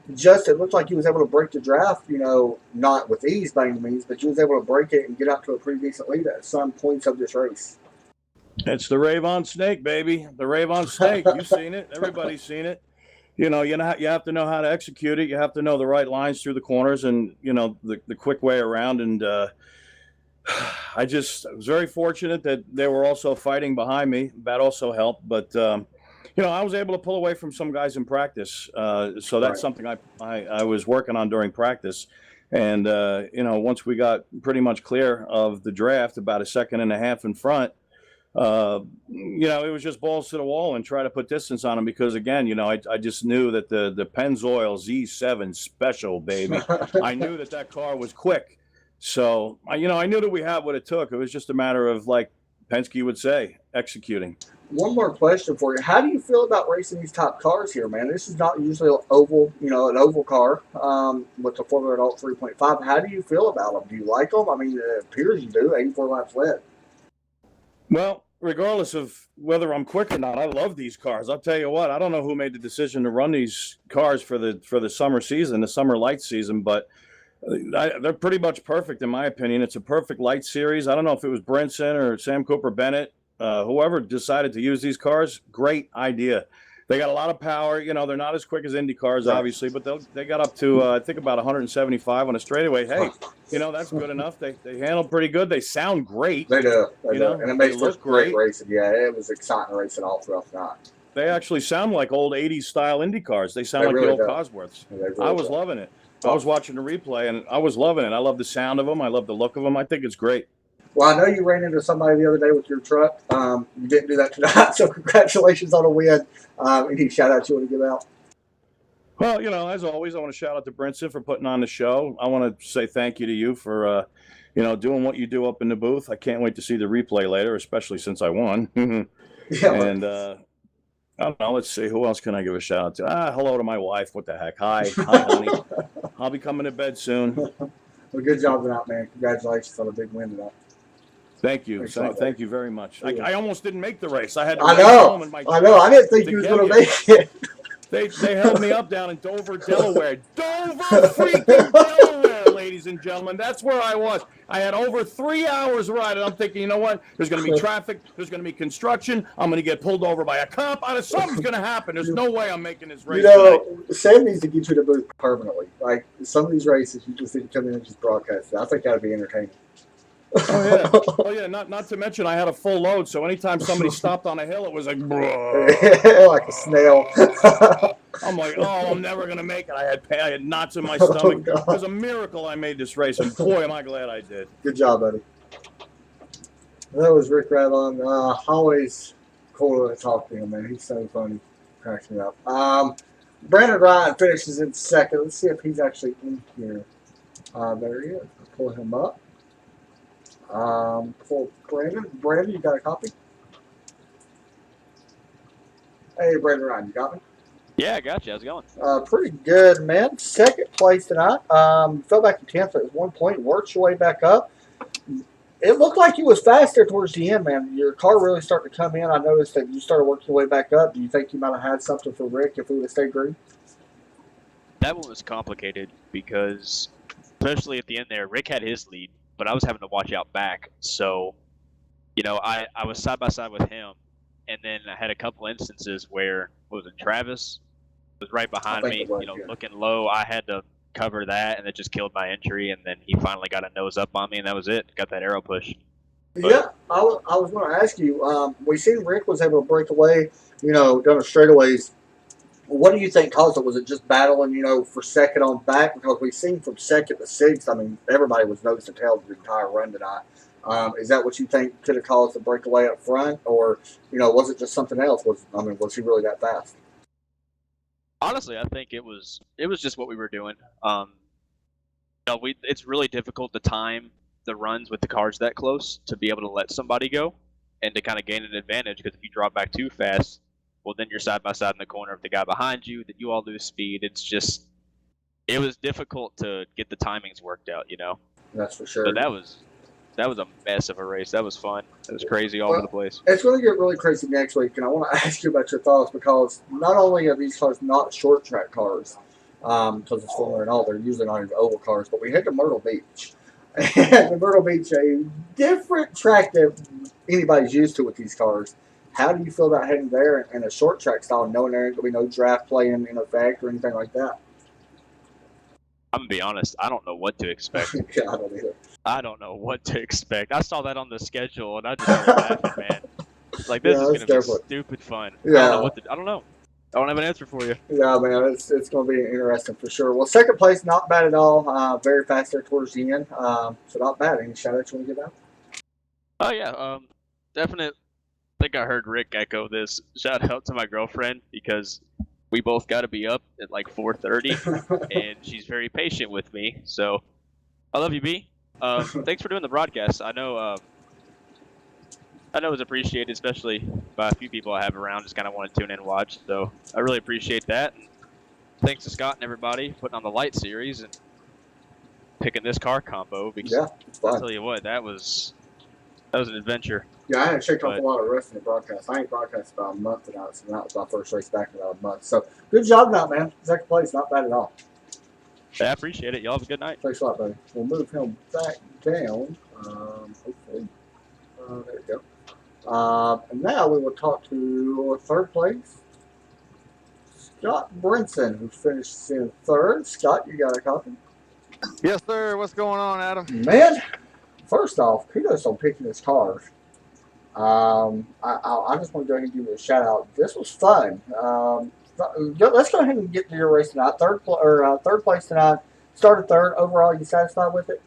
it looked like you was able to break the draft, not with ease by any means, but you was able to break it and get out to a pretty decent lead at some points of this race. It's the Rave-On Snake, baby. The Rave-On Snake. You've seen it. Everybody's seen it. You have to know how to execute it. You have to know the right lines through the corners and, the quick way around. And I was very fortunate that they were also fighting behind me. That also helped. But, I was able to pull away from some guys in practice. So that's something I was working on during practice. And, once we got pretty much clear of the draft, about 1.5 seconds in front, it was just balls to the wall and try to put distance on them because, again, I just knew that the Pennzoil Z7 Special, baby, I knew that car was quick. So, I knew that we had what it took. It was just a matter of, like Penske would say, executing. One more question for you. How do you feel about racing these top cars here, man? This is not usually an oval car with the Formula Adult 3.5. How do you feel about them? Do you like them? I mean, it appears you do. 84 laps led. Well, regardless of whether I'm quick or not, I love these cars. I'll tell you what, I don't know who made the decision to run these cars for the summer season, the summer light season, but they're pretty much perfect in my opinion. It's a perfect light series. I don't know if it was Brinson or Sam Cooper Bennett, whoever decided to use these cars. Great idea. They got a lot of power. They're not as quick as Indy cars, obviously, but they got up to, I think, about 175 on a straightaway. Hey, that's good enough. They handle pretty good. They sound great. They do. They do. And it makes look great racing. Yeah, it was exciting racing all throughout the night. They actually sound like old 80s style Indy cars. They sound like really the old Cosworths. I was loving it. I was watching the replay, and I was loving it. I love the sound of them. I love the look of them. I think it's great. Well, I know you ran into somebody the other day with your truck. You didn't do that tonight, so congratulations on a win. Any shout-outs you want to give out? Well, as always, I want to shout out to Brinson for putting on the show. I want to say thank you to you for, doing what you do up in the booth. I can't wait to see the replay later, especially since I won. Yeah. And I don't know. Let's see. Who else can I give a shout-out to? Hello to my wife. What the heck? Hi, honey. I'll be coming to bed soon. Well, good job tonight, man. Congratulations on a big win tonight. Thank you. Thank you very much. I almost didn't make the race. I had to I race know. home in my I know. I didn't think you was going to make it. They held me up down in Dover, Delaware. Dover freaking Delaware, ladies and gentlemen. That's where I was. I had over 3 hours ride, and I'm thinking, you know what? There's going to be traffic. There's going to be construction. I'm going to get pulled over by a cop. Something's going to happen. There's no way I'm making this race tonight. Sam needs to get you to the booth permanently. Like, some of these races, you just need to come in and just broadcast it. I think that would be entertaining. Oh yeah. Not to mention I had a full load, so anytime somebody stopped on a hill, it was like, like a snail. I'm like, oh, I'm never gonna make it. I had knots in my stomach. It was a miracle I made this race, and boy, am I glad I did. Good job, buddy. That was Rick Radon. Always cool to talk to him, man. He's so funny. Cracks me up. Brandon Ryan finishes in second. Let's see if he's actually in here. There he is. I'll pull him up. For Brandon, you got a copy? Hey, Brandon Ryan, you got me? Yeah, I got you. How's it going? Pretty good, man. Second place tonight. Fell back to 10th at 1 point. Worked your way back up. It looked like you was faster towards the end, man. Your car really started to come in. I noticed that you started working your way back up. Do you think you might have had something for Rick if we would have stayed green? That one was complicated because, especially at the end there, Rick had his lead, but I was having to watch out back. So, I was side by side with him, and then I had a couple instances where, what was it, Travis was right behind me, looking low. I had to cover that, and it just killed my entry, and then he finally got a nose up on me, and that was it. Got that arrow push. But, yeah, I was going to ask you. We seen Rick was able to break away, down the straightaways. What do you think caused it? Was it just battling, for second on back? Because we've seen from second to sixth, I mean, everybody was nose to tail the entire run tonight. Is that what you think could have caused the breakaway up front? Or, was it just something else? Was he really that fast? Honestly, I think it was just what we were doing. It's really difficult to time the runs with the cars that close to be able to let somebody go and to kind of gain an advantage, because if you drop back too fast, well, then you're side by side in the corner of the guy behind you, that you all lose speed. It was difficult to get the timings worked out, That's for sure. So that was a mess of a race. That was fun. It was crazy all over the place. It's going to get really crazy next week, and I want to ask you about your thoughts, because not only are these cars not short track cars, because it's Formula and all, they're usually not even oval cars, but we head to Myrtle Beach. And the Myrtle Beach, a different track that anybody's used to with these cars. How do you feel about heading there in a short track style, knowing there ain't going to be no draft playing in effect or anything like that? I'm going to be honest, I don't know what to expect. Yeah, I don't either. I don't know what to expect. I saw that on the schedule, and I just started laughing, man. Like, this is going to be stupid fun. Yeah. I don't know. I don't have an answer for you. Yeah, man, it's going to be interesting for sure. Well, second place, not bad at all. Very fast there towards the end. So not bad. Any shout-outs you want to give out? Oh, yeah. Definite. I think I heard Rick echo this. Shout out to my girlfriend, because we both got to be up at like 4:30, and she's very patient with me. So I love you, B. Thanks for doing the broadcast. I know it's appreciated, especially by a few people I have around, just kind of want to tune in and watch. So I really appreciate that. And thanks to Scott and everybody putting on the light series and picking this car combo, because I'll tell you what, that was an adventure. Yeah, I had shaked off a lot of rest in the broadcast. I ain't broadcast about a month now, so that was my first race back in about a month. So good job now, man. Second place, not bad at all. Yeah, I appreciate it. Y'all have a good night. Thanks a lot, buddy. We'll move him back down. Hopefully. There we go. And now we will talk to third place, Scott Brinson, who finished in third. Scott, you got a copy? Yes, sir. What's going on, Adam? Man, first off, kudos on picking this car. I just want to go ahead and give you a shout out. This was fun. Let's go ahead and get to your race tonight. Third place tonight. Started third. Overall, you satisfied with it?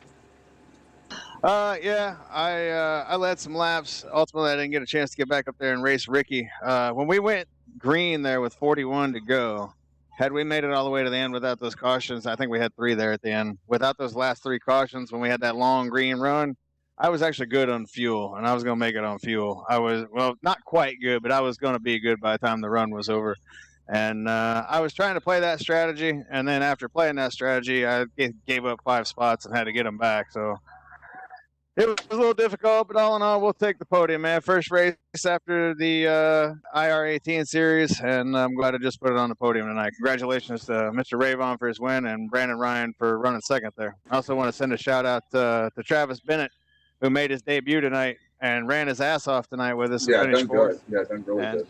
Yeah, I led some laps. Ultimately, I didn't get a chance to get back up there and race Ricky. When we went green there with 41 to go, had we made it all the way to the end without those cautions, I think we had 3 there at the end. Without those last 3 cautions, when we had that long green run, I was actually good on fuel, and I was going to make it on fuel. I was, well, not quite good, but I was going to be good by the time the run was over. And I was trying to play that strategy, and then after playing that strategy, I gave up 5 spots and had to get them back. So it was a little difficult, but all in all, we'll take the podium, man. First race after the IR18 series, and I'm glad to just put it on the podium tonight. Congratulations to Mr. Ravon for his win and Brandon Ryan for running second there. I also want to send a shout-out to Travis Bennett, who made his debut tonight and ran his ass off tonight with us. Yeah, done good. Yeah, done really good.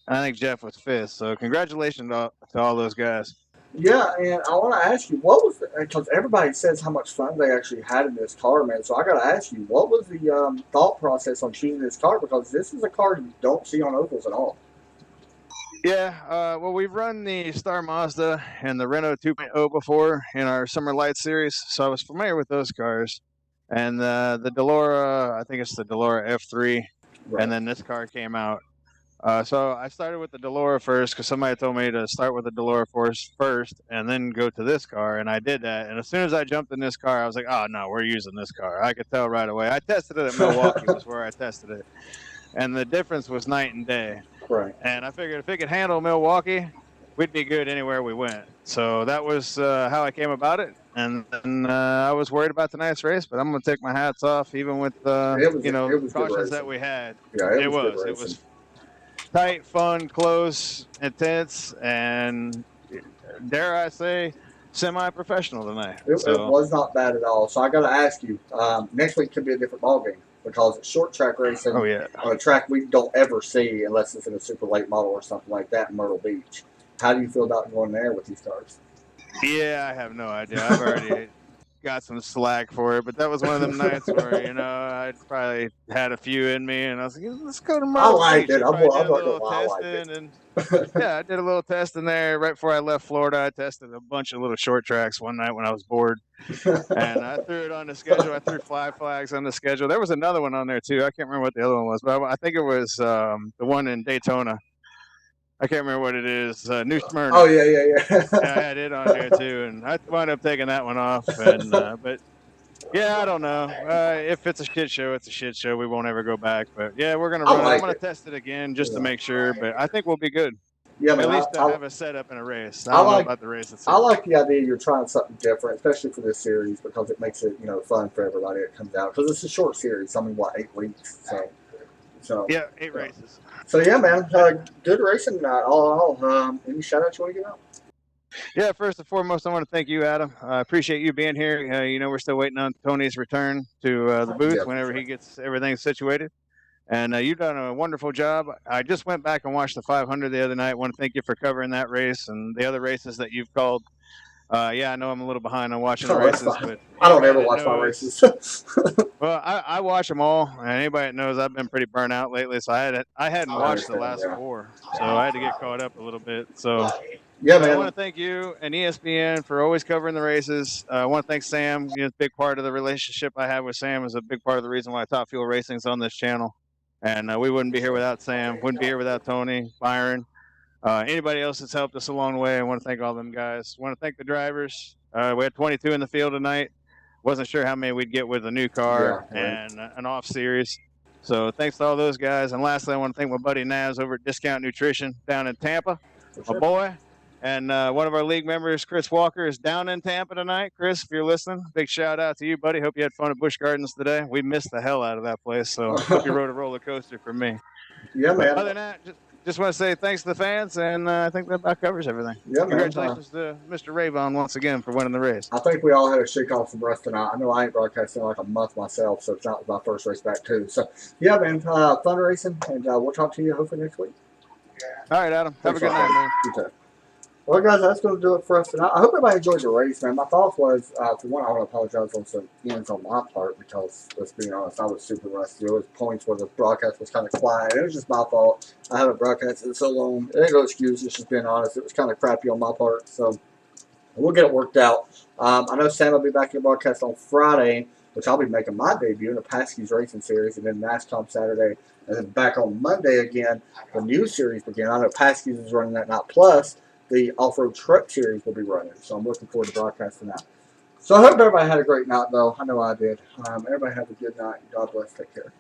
I think Jeff was 5th, so congratulations to all those guys. Yeah, and I want to ask you, what was because everybody says how much fun they actually had in this car, man. So I got to ask you, what was the thought process on choosing this car? Because this is a car you don't see on ovals at all. Yeah, well, we've run the Star Mazda and the Renault 2.0 before in our Summer Lights series, so I was familiar with those cars. And the Delora, I think it's the Delora F3, right. And then this car came out. So I started with the Delora first because somebody told me to start with the Delora first and then go to this car, and I did that. And as soon as I jumped in this car, I was like, oh, no, we're using this car. I could tell right away. I tested it at Milwaukee was where I tested it. And the difference was night and day. Right. And I figured if it could handle Milwaukee, we'd be good anywhere we went. So that was how I came about it. And then I was worried about tonight's race, but I'm going to take my hats off, even with It was good cautions that racing. we had. Yeah, It good was. It racing. was tight, fun, close, intense, and dare I say, semi-professional tonight. It So was not bad at all. So I got to ask you, next week could be a different ballgame because it's short track racing oh yeah. on a track we don't ever see unless it's in a super late model or something like that in Myrtle Beach. How do you feel about going there with these cars? Yeah, I have no idea. I've already got some slack for it, but that was one of them nights where I'd probably had a few in me, and I was like, let's go to Myrtle like Beach. it. I I'm probably not did a gonna little lie, I like it. testing, and yeah, I did a little testing there right before I left Florida. I tested a bunch of little short tracks one night when I was bored, and I threw it on the schedule. I threw 5 flags on the schedule. There was another one on there too. I can't remember what the other one was, but I think it was the one in Daytona. I can't remember what it is. New Smyrna. Oh yeah. Yeah, I had it on there too, and I wound up taking that one off. And but yeah, I don't know. If it's a shit show, it's a shit show. We won't ever go back. But yeah, we're gonna run it. I'm gonna test it again just to make sure. But I think we'll be good. Yeah, man, At least I have a setup in a race. I don't know about the race I itself. like the idea you're trying something different, especially for this series, because it makes it fun for everybody that comes out. Because it's a short series. I mean, what, 8 weeks? So Yeah, 8 races. So yeah, man, good racing tonight. All in all, any shout outs you want to get out? Yeah, first and foremost, I want to thank you, Adam. I appreciate you being here. We're still waiting on Tony's return to the booth whenever he gets everything situated. And you've done a wonderful job. I just went back and watched the 500 the other night. I want to thank you for covering that race and the other races that you've called. Yeah, I know I'm a little behind on watching the races, but I don't ever watch my races. Well, I watch them all, and anybody that knows I've been pretty burnt out lately, so I hadn't watched the last 4, so I had to get caught up a little bit. So yeah, man. I want to thank you and ESPN for always covering the races. I want to thank Sam. It's a big part of the relationship I have with Sam is a big part of the reason why Top Fuel Racing's on this channel. And we wouldn't be here without Sam, wouldn't be here without Tony, Byron, anybody else that's helped us along the way. I want to thank all them guys. I want to thank the drivers. We had 22 in the field tonight. Wasn't sure how many we'd get with a new car and an off series. So thanks to all those guys. And lastly, I want to thank my buddy Naz over at Discount Nutrition down in Tampa, my boy. And one of our league members, Chris Walker, is down in Tampa tonight. Chris, if you're listening, big shout out to you, buddy. Hope you had fun at Busch Gardens today. We missed the hell out of that place, so hope you rode a roller coaster for me. Yeah, man. Other than that, just want to say thanks to the fans, and I think that about covers everything. Yeah, congratulations to Mr. Rayvon once again for winning the race. I think we all had a shake off some rest tonight. I know I ain't broadcasting in like a month myself, so it's not my first race back too. So yeah, man, fun racing, and we'll talk to you hopefully next week. All right, Adam. Have a good night, man. You too. Well, guys, that's going to do it for us tonight. I hope everybody enjoyed the race, man. My thoughts was, for one, I want to apologize on some ends on my part because, let's be honest, I was super rusty. There was points where the broadcast was kind of quiet. It was just my fault. I haven't broadcasted in so long. It ain't no excuse. It's just being honest. It was kind of crappy on my part, so we'll get it worked out. I know Sam will be back in the broadcast on Friday, which I'll be making my debut in the Paskey's Racing Series, and then NASCAR Saturday, and then back on Monday again, the new series begin. I know Paskey's is running that night, plus the Off-Road Truck Series will be running, so I'm looking forward to broadcasting that. So I hope everybody had a great night, though. I know I did. Everybody have a good night. God bless. Take care.